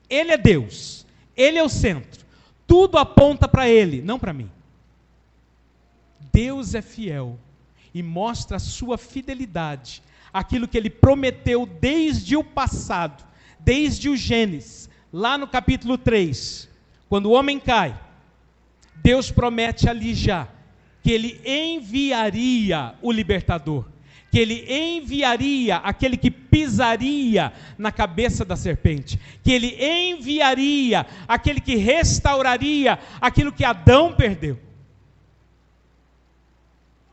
Ele é Deus. Ele é o centro. Tudo aponta para Ele, não para mim. Deus é fiel e mostra a sua fidelidade, aquilo que Ele prometeu desde o passado, desde o Gênesis, lá no capítulo 3, quando o homem cai, Deus promete ali já, que Ele enviaria o libertador, que Ele enviaria aquele que pisaria na cabeça da serpente, que Ele enviaria aquele que restauraria aquilo que Adão perdeu.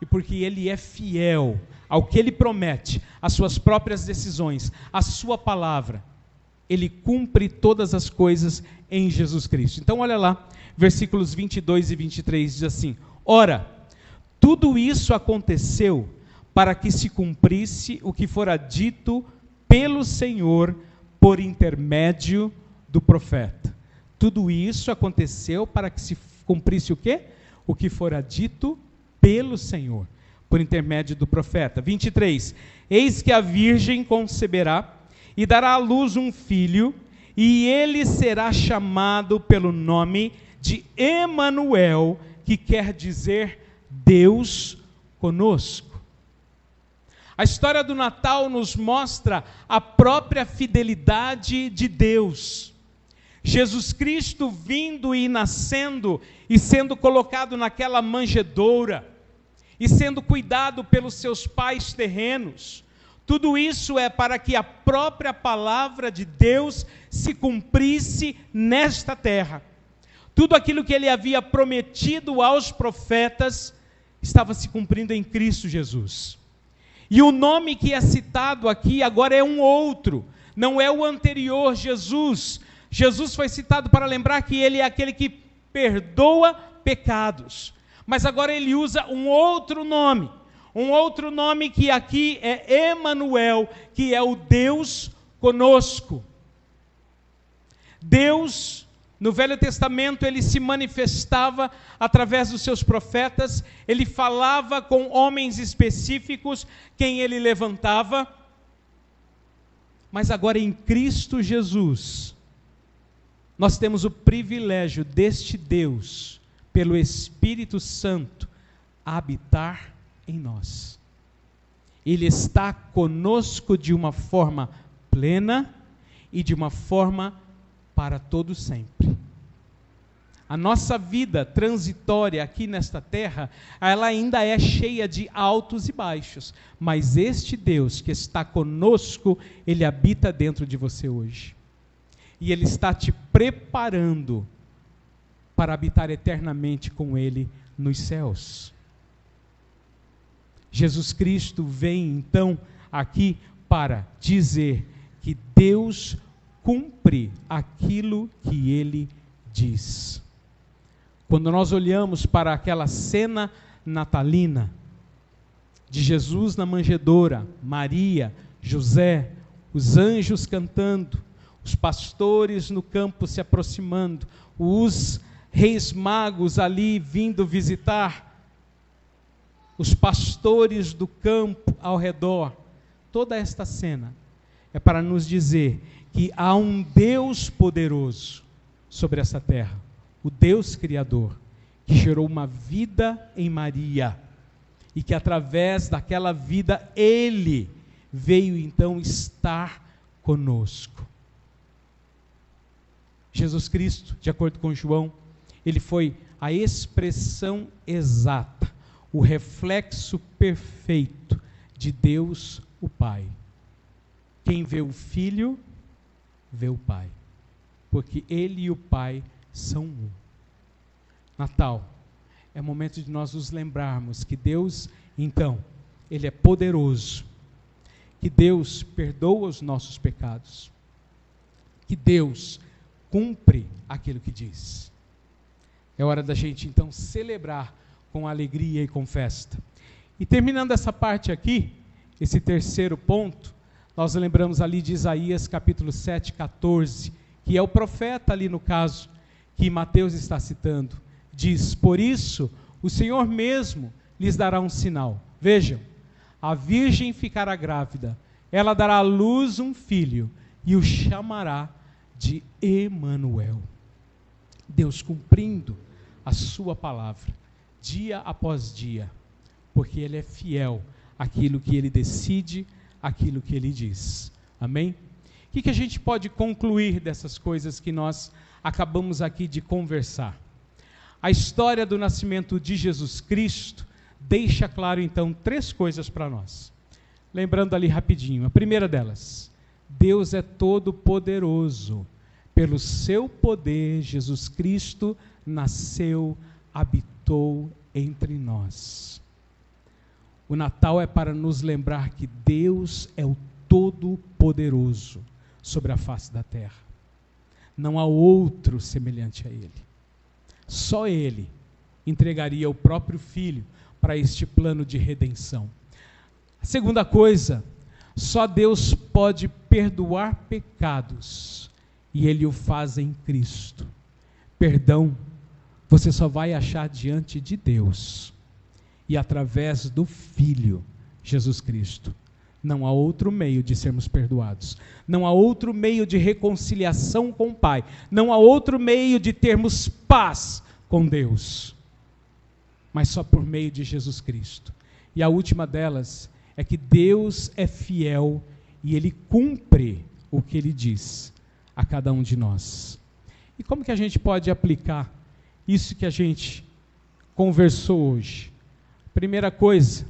E porque Ele é fiel ao que Ele promete, às suas próprias decisões, à sua palavra, Ele cumpre todas as coisas em Jesus Cristo. Então olha lá, versículos 22 e 23 diz assim: Ora, tudo isso aconteceu para que se cumprisse o que fora dito pelo Senhor por intermédio do profeta. Tudo isso aconteceu para que se cumprisse o quê? O que fora dito pelo Senhor, por intermédio do profeta. 23. Eis que a virgem conceberá e dará à luz um filho, e ele será chamado pelo nome de Emanuel, que quer dizer Deus conosco. A história do Natal nos mostra a própria fidelidade de Deus. Jesus Cristo vindo e nascendo e sendo colocado naquela manjedoura e sendo cuidado pelos seus pais terrenos. Tudo isso é para que a própria palavra de Deus se cumprisse nesta terra. Tudo aquilo que Ele havia prometido aos profetas estava se cumprindo em Cristo Jesus. E o nome que é citado aqui agora é um outro, não é o anterior, Jesus. Jesus foi citado para lembrar que Ele é aquele que perdoa pecados. Mas agora ele usa um outro nome que aqui é Emanuel, que é o Deus conosco. Deus, no Velho Testamento, ele se manifestava através dos seus profetas, ele falava com homens específicos, quem ele levantava. Mas agora em Cristo Jesus, nós temos o privilégio deste Deus, pelo Espírito Santo, habitar em nós. Ele está conosco de uma forma plena e de uma forma para todo sempre. A nossa vida transitória aqui nesta terra, ela ainda é cheia de altos e baixos, mas este Deus que está conosco, ele habita dentro de você hoje. E ele está te preparando para habitar eternamente com ele nos céus. Jesus Cristo vem então aqui para dizer que Deus cumpre aquilo que ele diz. Quando nós olhamos para aquela cena natalina de Jesus na manjedoura, Maria, José, os anjos cantando, os pastores no campo se aproximando, os reis magos ali vindo visitar, os pastores do campo ao redor, toda esta cena é para nos dizer que há um Deus poderoso sobre essa terra, o Deus Criador, que gerou uma vida em Maria, e que através daquela vida, Ele veio então estar conosco. Jesus Cristo, de acordo com João, Ele foi a expressão exata, o reflexo perfeito de Deus o Pai. Quem vê o Filho, vê o Pai, porque Ele e o Pai são um. Natal é momento de nós nos lembrarmos que Deus, então, Ele é poderoso, que Deus perdoa os nossos pecados, que Deus cumpre aquilo que diz. É hora da gente, então, celebrar com alegria e com festa. E terminando essa parte aqui, esse terceiro ponto, nós lembramos ali de Isaías capítulo 7, 14, que é o profeta ali no caso, que Mateus está citando. Diz: por isso, o Senhor mesmo lhes dará um sinal. Vejam, a virgem ficará grávida, ela dará à luz um filho, e o chamará de Emanuel. Deus cumprindo a sua palavra, dia após dia, porque Ele é fiel àquilo que Ele decide, àquilo que Ele diz. Amém? O que a gente pode concluir dessas coisas que nós acabamos aqui de conversar? A história do nascimento de Jesus Cristo deixa claro, então, 3 coisas para nós. Lembrando ali rapidinho, a primeira delas: Deus é todo poderoso. Pelo seu poder, Jesus Cristo nasceu, habitou entre nós. O Natal é para nos lembrar que Deus é o Todo-Poderoso sobre a face da terra. Não há outro semelhante a Ele. Só Ele entregaria o próprio Filho para este plano de redenção. A segunda coisa, só Deus pode perdoar pecados, e Ele o faz em Cristo. Perdão você só vai achar diante de Deus e através do Filho, Jesus Cristo. Não há outro meio de sermos perdoados. Não há outro meio de reconciliação com o Pai. Não há outro meio de termos paz com Deus. Mas só por meio de Jesus Cristo. E a última delas é que Deus é fiel e Ele cumpre o que Ele diz a cada um de nós. E como que a gente pode aplicar isso que a gente conversou hoje? Primeira coisa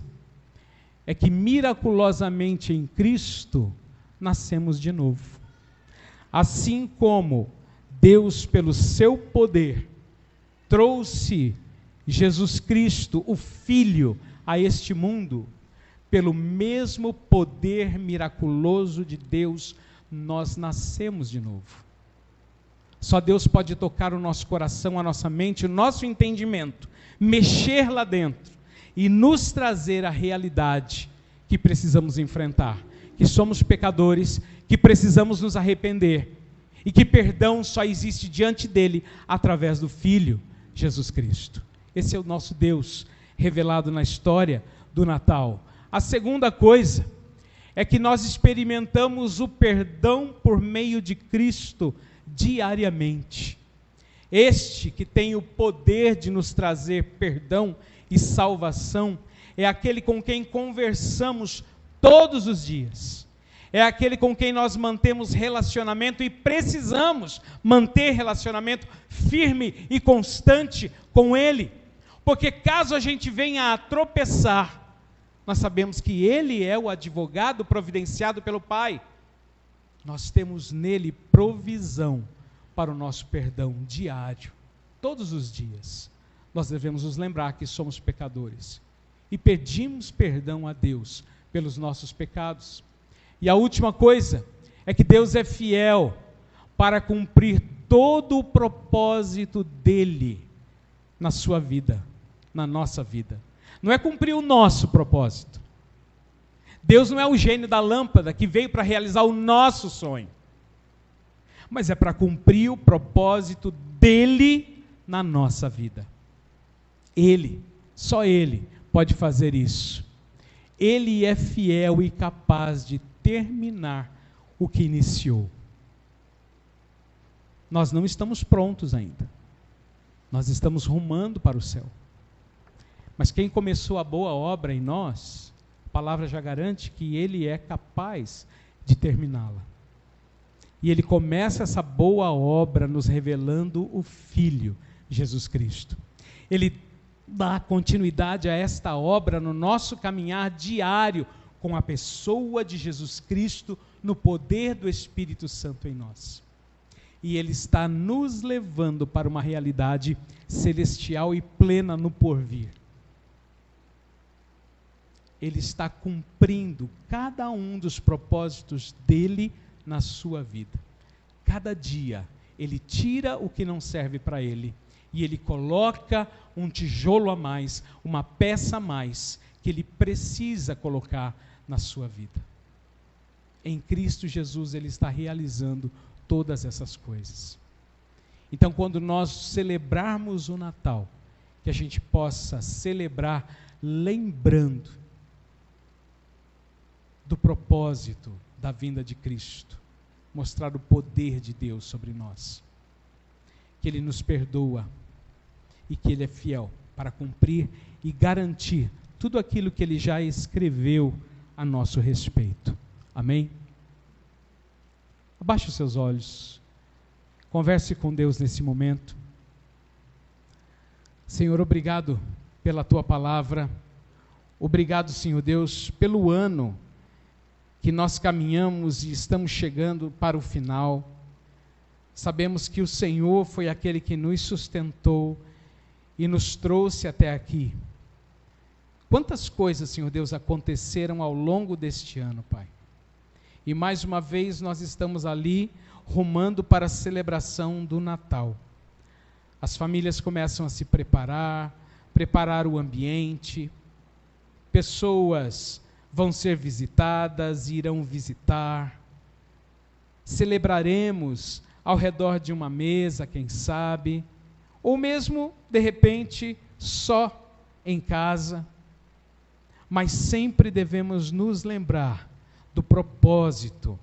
é que miraculosamente em Cristo nascemos de novo. Assim como Deus, pelo seu poder, trouxe Jesus Cristo, o Filho, a este mundo, pelo mesmo poder miraculoso de Deus, nós nascemos de novo. Só Deus pode tocar o nosso coração, a nossa mente, o nosso entendimento, mexer lá dentro e nos trazer a realidade que precisamos enfrentar, que somos pecadores, que precisamos nos arrepender e que perdão só existe diante dele através do Filho, Jesus Cristo. Esse é o nosso Deus revelado na história do Natal. A segunda coisa é que nós experimentamos o perdão por meio de Cristo diariamente. Este que tem o poder de nos trazer perdão e salvação é aquele com quem conversamos todos os dias. É aquele com quem nós mantemos relacionamento e precisamos manter relacionamento firme e constante com Ele. Porque caso a gente venha a tropeçar, nós sabemos que Ele é o advogado providenciado pelo Pai. Nós temos nele provisão para o nosso perdão diário, todos os dias. Nós devemos nos lembrar que somos pecadores e pedimos perdão a Deus pelos nossos pecados. E a última coisa é que Deus é fiel para cumprir todo o propósito dele na sua vida, na nossa vida. Não é cumprir o nosso propósito. Deus não é o gênio da lâmpada que veio para realizar o nosso sonho, mas é para cumprir o propósito dele na nossa vida. Ele, só Ele pode fazer isso. Ele é fiel e capaz de terminar o que iniciou. Nós não estamos prontos ainda. Nós estamos rumando para o céu. Mas quem começou a boa obra em nós, a palavra já garante que Ele é capaz de terminá-la. E Ele começa essa boa obra nos revelando o Filho, Jesus Cristo. Ele dá continuidade a esta obra no nosso caminhar diário com a pessoa de Jesus Cristo, no poder do Espírito Santo em nós. E Ele está nos levando para uma realidade celestial e plena no porvir. Ele está cumprindo cada um dos propósitos dele na sua vida. Cada dia, Ele tira o que não serve para Ele e Ele coloca um tijolo a mais, uma peça a mais, que Ele precisa colocar na sua vida. Em Cristo Jesus, Ele está realizando todas essas coisas. Então, quando nós celebrarmos o Natal, que a gente possa celebrar lembrando do propósito da vinda de Cristo, mostrar o poder de Deus sobre nós, que Ele nos perdoa e que Ele é fiel para cumprir e garantir tudo aquilo que Ele já escreveu a nosso respeito. Amém? Abaixe os seus olhos, converse com Deus nesse momento. Senhor, obrigado pela Tua palavra, obrigado, Senhor Deus, pelo ano que nós caminhamos e estamos chegando para o final. Sabemos que o Senhor foi aquele que nos sustentou e nos trouxe até aqui. Quantas coisas, Senhor Deus, aconteceram ao longo deste ano, Pai. E mais uma vez nós estamos ali rumando para a celebração do Natal. As famílias começam a se preparar o ambiente, pessoas vão ser visitadas, irão visitar, celebraremos ao redor de uma mesa, quem sabe, ou mesmo, de repente, só em casa, mas sempre devemos nos lembrar do propósito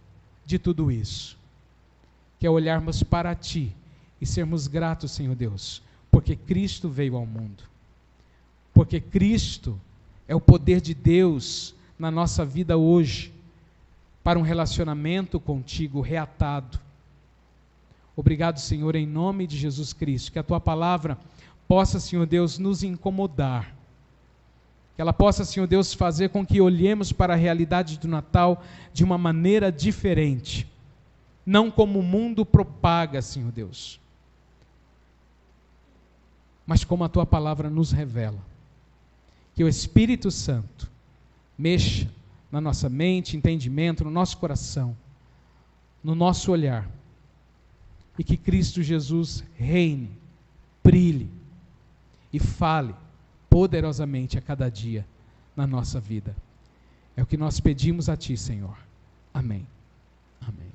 de tudo isso, que é olharmos para Ti e sermos gratos, Senhor Deus, porque Cristo veio ao mundo, porque Cristo é o poder de Deus na nossa vida hoje, para um relacionamento contigo reatado. Obrigado, Senhor, em nome de Jesus Cristo, que a Tua palavra possa, Senhor Deus, nos incomodar, que ela possa, Senhor Deus, fazer com que olhemos para a realidade do Natal de uma maneira diferente, não como o mundo propaga, Senhor Deus, mas como a Tua palavra nos revela. Que o Espírito Santo mexa na nossa mente, entendimento, no nosso coração, no nosso olhar, e que Cristo Jesus reine, brilhe e fale poderosamente a cada dia na nossa vida. É o que nós pedimos a Ti, Senhor. Amém. Amém.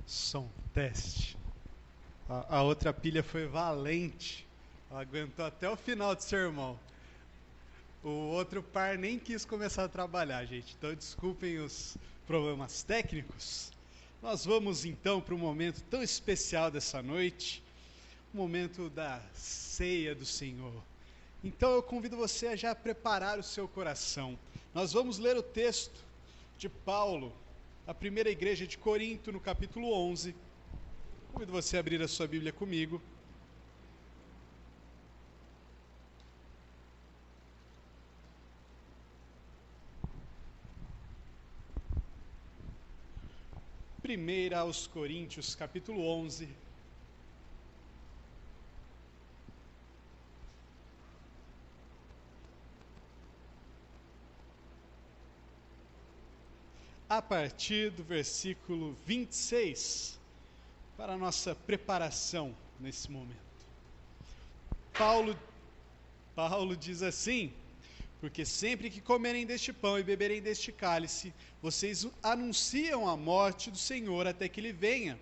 Som, teste. A outra pilha foi valente. Ela aguentou até o final do sermão. O outro par nem quis começar a trabalhar, gente. Então desculpem os problemas técnicos. Nós vamos então para um momento tão especial dessa noite, o momento da ceia do Senhor. Então eu convido você a já preparar o seu coração. Nós vamos ler o texto de Paulo, a primeira igreja de Corinto, no capítulo 11. Convido você a abrir a sua Bíblia comigo. Primeira aos Coríntios, capítulo 11. A partir do versículo 26, para a nossa preparação nesse momento. Paulo diz assim: porque sempre que comerem deste pão e beberem deste cálice, vocês anunciam a morte do Senhor até que ele venha.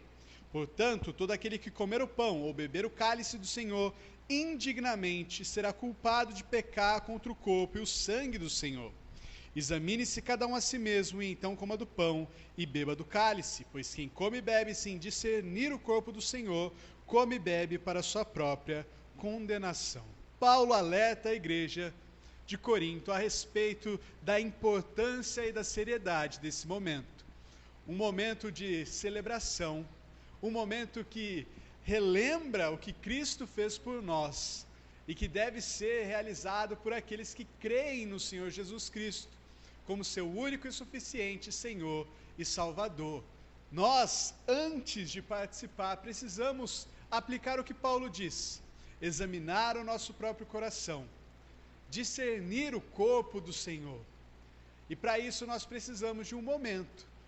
Portanto, todo aquele que comer o pão ou beber o cálice do Senhor indignamente será culpado de pecar contra o corpo e o sangue do Senhor. Examine-se cada um a si mesmo, e então coma do pão e beba do cálice, pois quem come e bebe sem discernir o corpo do Senhor, come e bebe para a sua própria condenação. Paulo alerta a igreja de Corinto a respeito da importância e da seriedade desse momento. Um momento de celebração, um momento que relembra o que Cristo fez por nós e que deve ser realizado por aqueles que creem no Senhor Jesus Cristo como seu único e suficiente Senhor e Salvador. Nós, antes de participar, precisamos aplicar o que Paulo diz, examinar o nosso próprio coração, discernir o corpo do Senhor. E para isso nós precisamos de um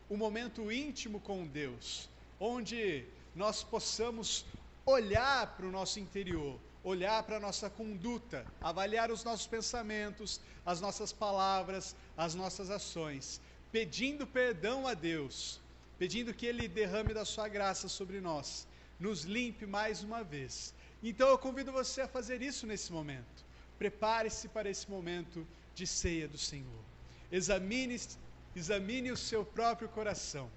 momento íntimo com Deus, onde nós possamos olhar para o nosso interior, olhar para a nossa conduta, avaliar os nossos pensamentos, as nossas palavras, as nossas ações, pedindo perdão a Deus, pedindo que Ele derrame da sua graça sobre nós, nos limpe mais uma vez. Então eu convido você a fazer isso nesse momento. Prepare-se para esse momento de ceia do Senhor. Examine o seu próprio coração.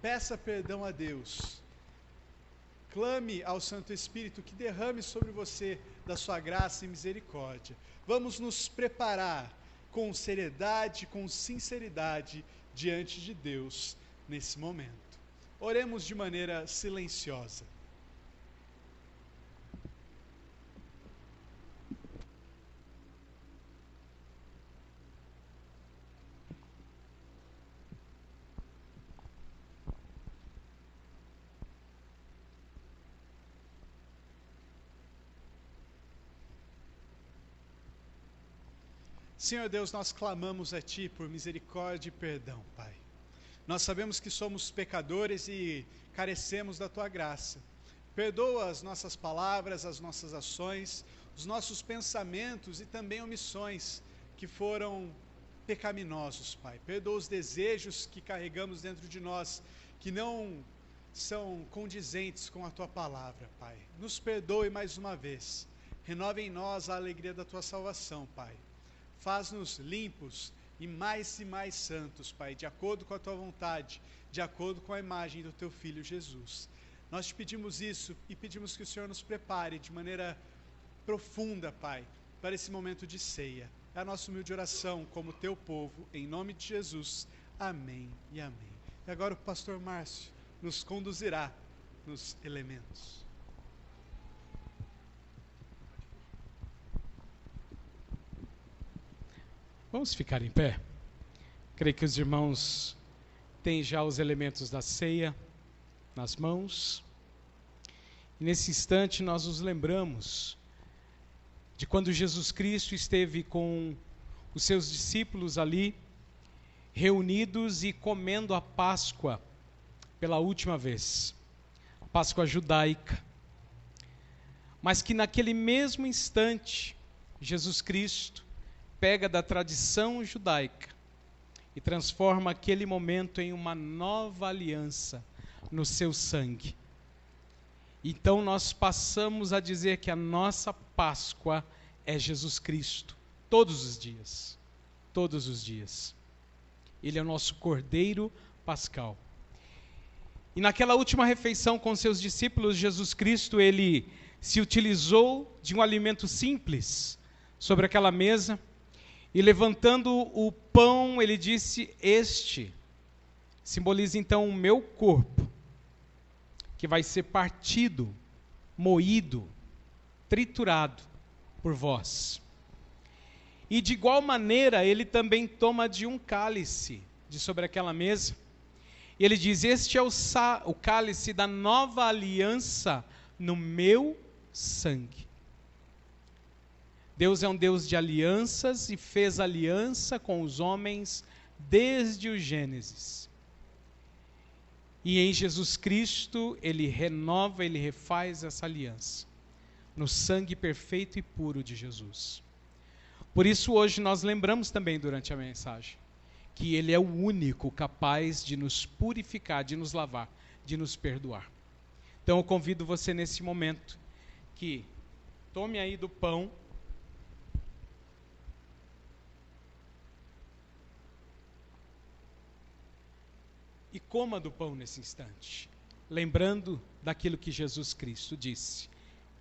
Peça perdão a Deus. Clame ao Santo Espírito que derrame sobre você da sua graça e misericórdia. Vamos nos preparar com seriedade, com sinceridade diante de Deus nesse momento. Oremos de maneira silenciosa. Senhor Deus, nós clamamos a Ti por misericórdia e perdão, Pai. Nós sabemos que somos pecadores e carecemos da Tua graça. Perdoa as nossas palavras, as nossas ações, os nossos pensamentos e também omissões que foram pecaminosos, Pai. Perdoa os desejos que carregamos dentro de nós, que não são condizentes com a Tua palavra, Pai. Nos perdoe mais uma vez. Renova em nós a alegria da Tua salvação, Pai. Faz-nos limpos e mais santos, Pai, de acordo com a Tua vontade, de acordo com a imagem do Teu Filho Jesus. Nós te pedimos isso e pedimos que o Senhor nos prepare de maneira profunda, Pai, para esse momento de ceia. É a nossa humilde oração como Teu povo, em nome de Jesus. Amém e amém. E agora o pastor Márcio nos conduzirá nos elementos. Vamos ficar em pé? Creio que os irmãos têm já os elementos da ceia nas mãos. E nesse instante nós nos lembramos de quando Jesus Cristo esteve com os seus discípulos ali, reunidos e comendo a Páscoa pela última vez, a Páscoa judaica. Mas que naquele mesmo instante, Jesus Cristo pega da tradição judaica e transforma aquele momento em uma nova aliança no seu sangue. Então nós passamos a dizer que a nossa Páscoa é Jesus Cristo, todos os dias, todos os dias. Ele é o nosso Cordeiro Pascal. E naquela última refeição com seus discípulos, Jesus Cristo, ele se utilizou de um alimento simples sobre aquela mesa, e levantando o pão, ele disse: este simboliza então o meu corpo, que vai ser partido, moído, triturado por vós. E de igual maneira, ele também toma de um cálice de sobre aquela mesa, e ele diz: este é o cálice da nova aliança no meu sangue. Deus é um Deus de alianças e fez aliança com os homens desde o Gênesis. E em Jesus Cristo, Ele renova, Ele refaz essa aliança, no sangue perfeito e puro de Jesus. Por isso hoje nós lembramos também durante a mensagem, que Ele é o único capaz de nos purificar, de nos lavar, de nos perdoar. Então eu convido você nesse momento, que tome aí do pão, e coma do pão nesse instante, lembrando daquilo que Jesus Cristo disse: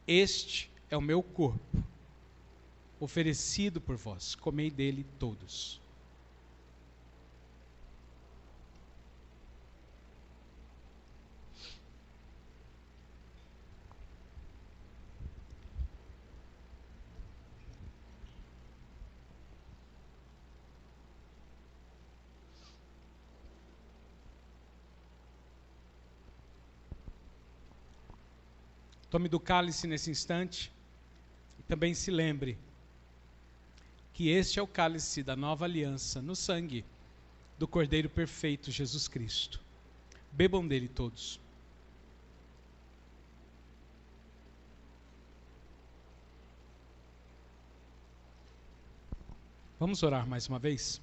este é o meu corpo, oferecido por vós, comei dele todos. Tome do cálice nesse instante e também se lembre que este é o cálice da nova aliança no sangue do Cordeiro perfeito Jesus Cristo. Bebam dele todos. Vamos orar mais uma vez?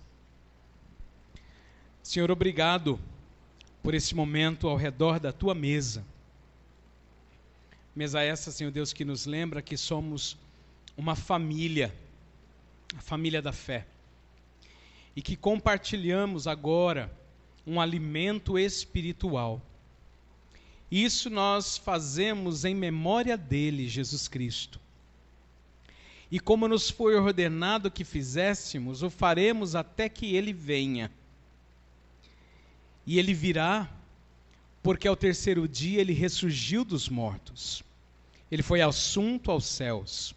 Senhor, obrigado por esse momento ao redor da tua mesa. Mesa essa, Senhor Deus, que nos lembra que somos uma família, a família da fé, e que compartilhamos agora um alimento espiritual. Isso nós fazemos em memória dele, Jesus Cristo. E como nos foi ordenado que fizéssemos, o faremos até que ele venha. E ele virá, porque ao terceiro dia ele ressurgiu dos mortos. Ele foi assunto aos céus.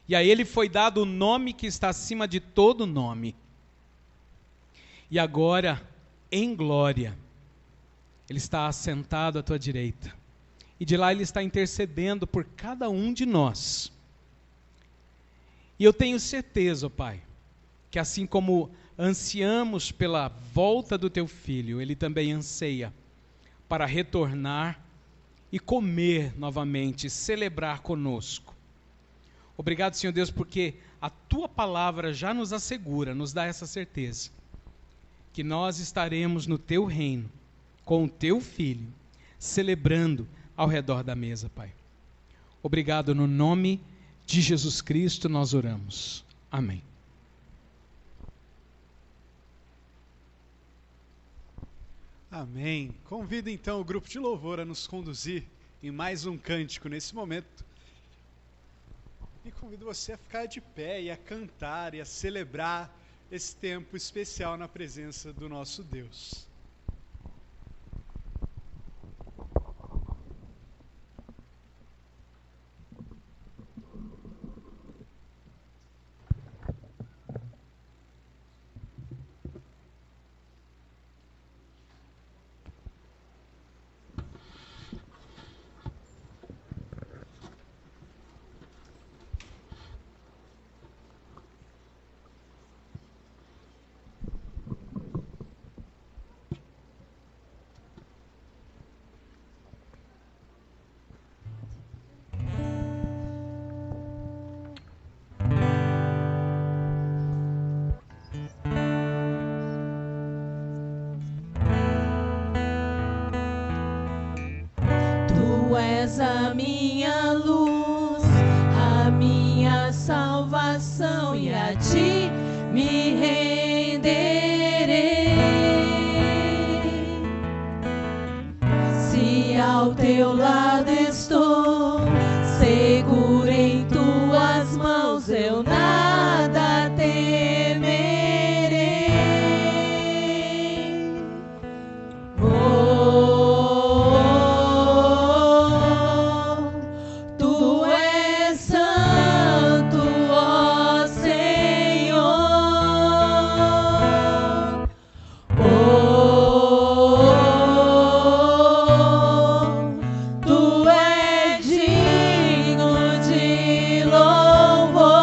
E a ele foi dado o nome que está acima de todo nome. E agora, em glória, ele está assentado à tua direita. E de lá ele está intercedendo por cada um de nós. E eu tenho certeza, ó Pai, que assim como ansiamos pela volta do teu Filho, Ele também anseia para retornar e comer novamente, celebrar conosco. Obrigado, Senhor Deus, porque a Tua palavra já nos assegura, nos dá essa certeza, que nós estaremos no Teu reino, com o Teu Filho, celebrando ao redor da mesa, Pai. Obrigado, no nome de Jesus Cristo nós oramos. Amém. Amém. Convido então o grupo de louvor a nos conduzir em mais um cântico nesse momento. E convido você a ficar de pé e a cantar e a celebrar esse tempo especial na presença do nosso Deus. Tu és a minha luz, a minha salvação, e a ti me renderei. Se ao teu lado estou, seguro em tuas mãos, eu nada temerei. Tu és santo, ó Senhor. Tu és digno de louvor.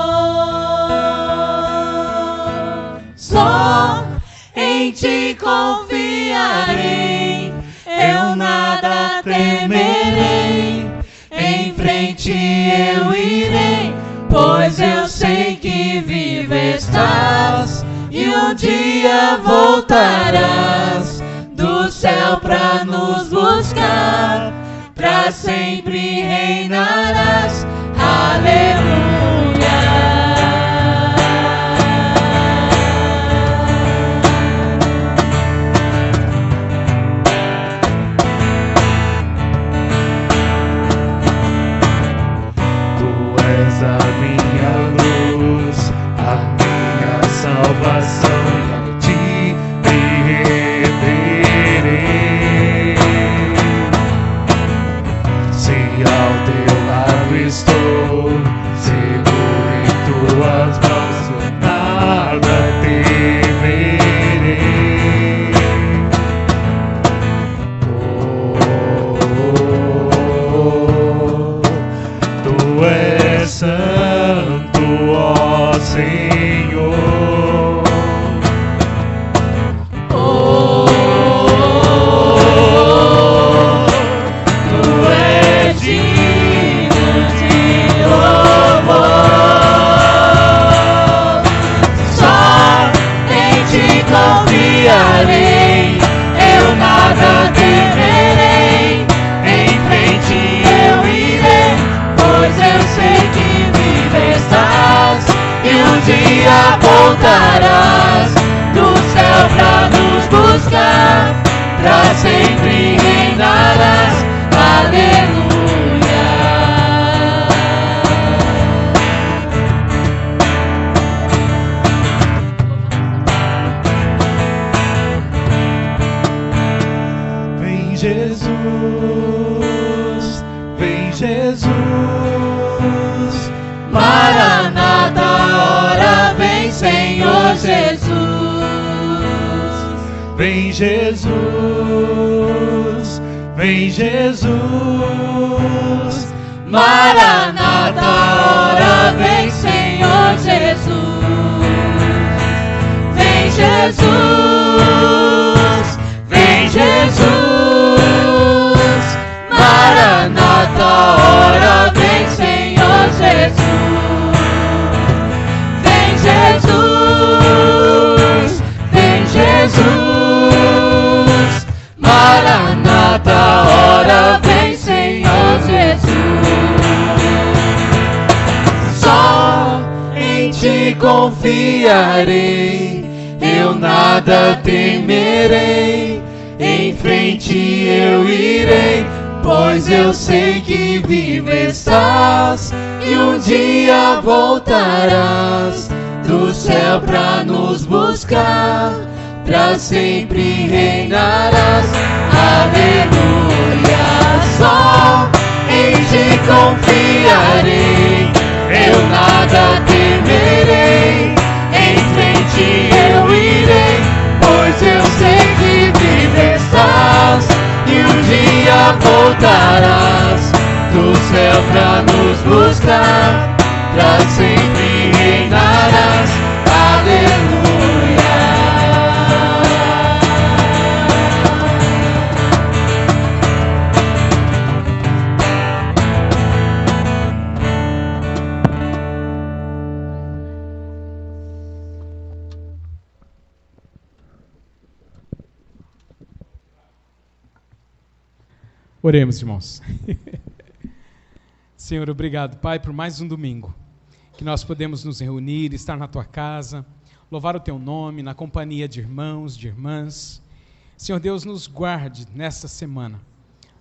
Só em ti confiarei, eu nada temerei. Em frente eu irei, pois eu sei que vivo estás, e um dia voltarás do céu pra nos buscar, pra sempre reinarás. Aleluia. Tu és a minha luz, a minha salvação, e a ti me renderei. Se ao teu lado estou, seguro em tuas mãos, eu nada temerei. Tu és santo, ó Senhor. Tu és digno de louvor. Só em ti confiarei, eu nada temerei. Em frente eu irei, pois eu sei que vivo estás, e um dia voltarás do céu pra nos buscar, pra sempre reinarás. Aleluia. Vem Jesus, vem Jesus, Maranata, ora vem, Senhor Jesus. vem Jesus, vem Jesus, Maranata, ora vem, Senhor Jesus. confiarei, eu nada temerei, em frente eu irei, pois eu sei que vivo estás, e um dia voltarás do céu pra nos buscar, pra sempre reinarás. Aleluia, só em ti confiarei, eu nada temerei, em frente eu irei, pois eu sei que vivo estás, e um dia voltarás do céu pra nos buscar, pra sempre reinarás. Aleluia. Oremos, irmãos. Senhor, obrigado, Pai, por mais um domingo que nós podemos nos reunir, estar na Tua casa, louvar o Teu nome, na companhia de irmãos, de irmãs. Senhor Deus, nos guarde nesta semana,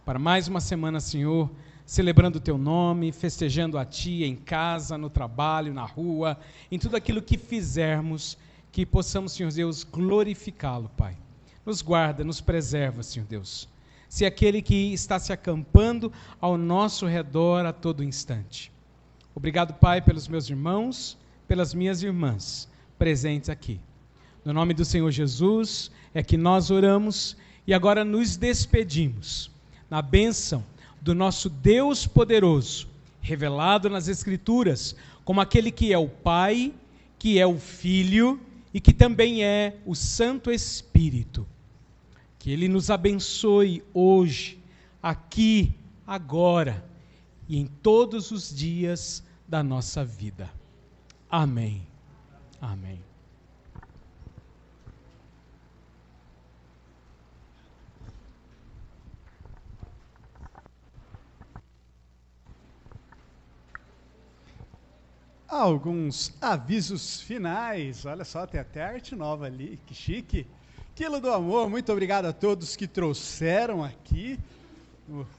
para mais uma semana, Senhor, celebrando o Teu nome, festejando a Ti em casa, no trabalho, na rua, em tudo aquilo que fizermos, que possamos, Senhor Deus, glorificá-lo, Pai. Nos guarda, nos preserva, Senhor Deus. Se aquele que está se acampando ao nosso redor a todo instante. Obrigado, Pai, pelos meus irmãos, pelas minhas irmãs presentes aqui. No nome do Senhor Jesus é que nós oramos e agora nos despedimos na bênção do nosso Deus poderoso, revelado nas Escrituras como aquele que é o Pai, que é o Filho e que também é o Santo Espírito. Que Ele nos abençoe hoje, aqui, agora e em todos os dias da nossa vida. Amém. Amém. Alguns avisos finais. Olha só, tem até arte nova ali, que chique. Quilo do Amor, muito obrigado a todos que trouxeram aqui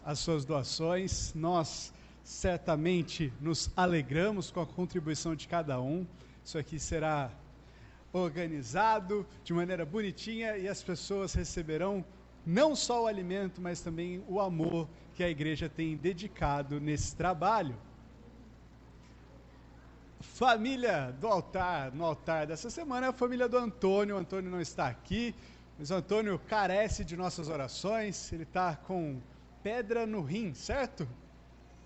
as suas doações. Nós certamente nos alegramos com a contribuição de cada um. Isso aqui será organizado de maneira bonitinha e as pessoas receberão não só o alimento, mas também o amor que a igreja tem dedicado nesse trabalho. Família do altar, no altar dessa semana é a família do Antônio. O Antônio não está aqui, mas o Antônio carece de nossas orações. Ele está com pedra no rim, certo?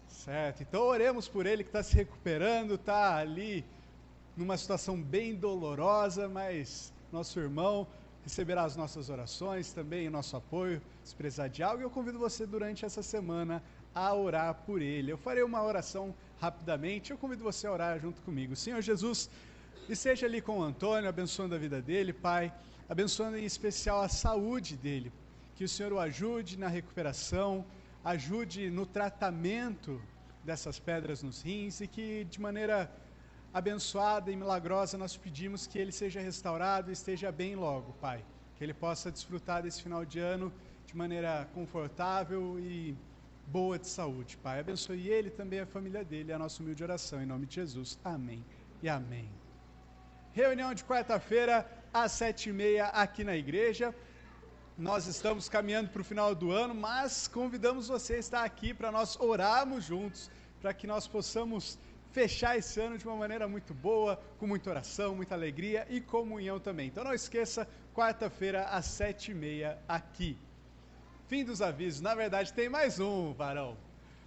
Certo, então oremos por ele que está se recuperando, está ali numa situação bem dolorosa, mas nosso irmão receberá as nossas orações, também o nosso apoio, se precisar de algo. Eu convido você durante essa semana a orar por ele. Eu farei uma oração rapidamente, eu convido você a orar junto comigo. Senhor Jesus, esteja ali com o Antônio, abençoando a vida dele, Pai, abençoando em especial a saúde dele, que o Senhor o ajude na recuperação, ajude no tratamento dessas pedras nos rins e que de maneira abençoada e milagrosa nós pedimos que ele seja restaurado e esteja bem logo, Pai, que ele possa desfrutar desse final de ano de maneira confortável e boa de saúde, Pai. Abençoe ele e também a família dele, a nossa humilde oração, em nome de Jesus. Amém e amém. Reunião de quarta-feira, às 7h30, aqui na igreja. Nós estamos caminhando para o final do ano, mas convidamos você a estar aqui para nós orarmos juntos, para que nós possamos fechar esse ano de uma maneira muito boa, com muita oração, muita alegria e comunhão também. Então não esqueça, quarta-feira, às 7h30, aqui. Fim dos avisos. Na verdade, tem mais um, varão.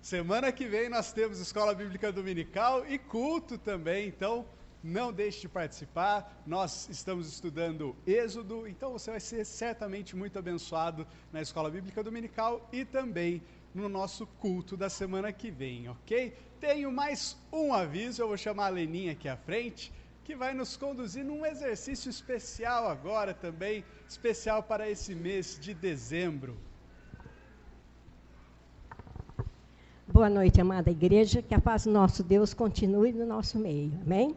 Semana que vem nós temos Escola Bíblica Dominical e culto também, então não deixe de participar. Nós estamos estudando Êxodo, então você vai ser certamente muito abençoado na Escola Bíblica Dominical e também no nosso culto da semana que vem, ok? Tenho mais um aviso, eu vou chamar a Leninha aqui à frente, que vai nos conduzir num exercício especial agora também, especial para esse mês de dezembro. Boa noite, amada igreja, que a paz do nosso Deus continue no nosso meio, amém?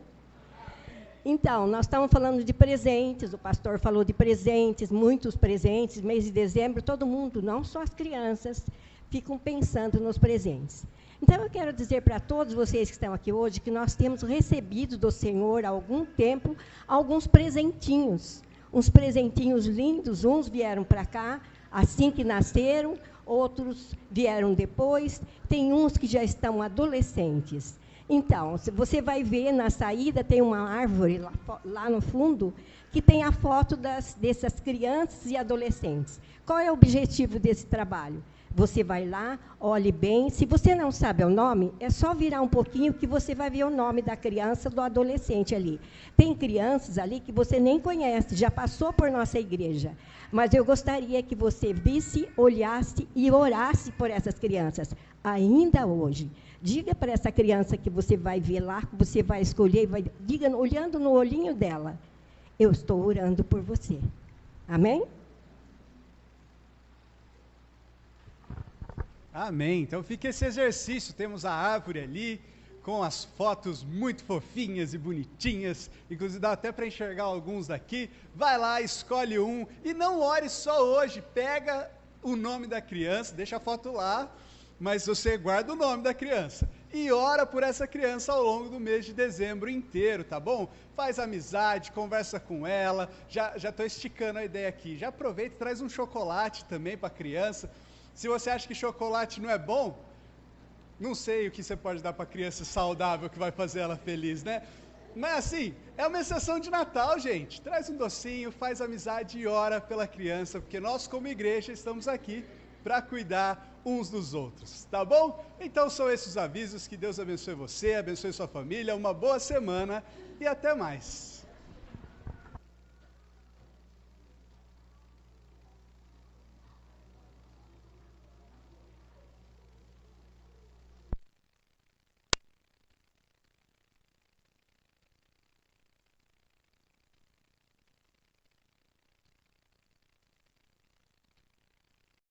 Então, nós estamos falando de presentes, o pastor falou de presentes, muitos presentes, mês de dezembro, todo mundo, não só as crianças, ficam pensando nos presentes. Então, eu quero dizer para todos vocês que estão aqui hoje, que nós temos recebido do Senhor, há algum tempo, alguns presentinhos, uns presentinhos lindos, uns vieram para cá, assim que nasceram, outros vieram depois, tem uns que já estão adolescentes. Então, se você vai ver na saída, tem uma árvore lá no fundo, que tem a foto dessas crianças e adolescentes. Qual é o objetivo desse trabalho? Você vai lá, olhe bem, se você não sabe o nome, é só virar um pouquinho que você vai ver o nome da criança, do adolescente ali. Tem crianças ali que você nem conhece, já passou por nossa igreja, mas eu gostaria que você visse, olhasse e orasse por essas crianças, ainda hoje. Diga para essa criança que você vai ver lá, que você vai escolher, diga, olhando no olhinho dela, eu estou orando por você. Amém? Amém. Então fica esse exercício. Temos a árvore ali, com as fotos muito fofinhas e bonitinhas. Inclusive dá até para enxergar alguns daqui. Vai lá, escolhe um. E não ore só hoje. Pega o nome da criança, deixa a foto lá, mas você guarda o nome da criança. E ora por essa criança ao longo do mês de dezembro inteiro, tá bom? Faz amizade, conversa com ela. Já estou esticando a ideia aqui. Já aproveita e traz um chocolate também para a criança. Se você acha que chocolate não é bom, não sei o que você pode dar para a criança saudável que vai fazer ela feliz, né? Mas assim, é uma exceção de Natal, gente. Traz um docinho, faz amizade e ora pela criança, porque nós como igreja estamos aqui para cuidar uns dos outros, tá bom? Então são esses os avisos, que Deus abençoe você, abençoe sua família, uma boa semana e até mais.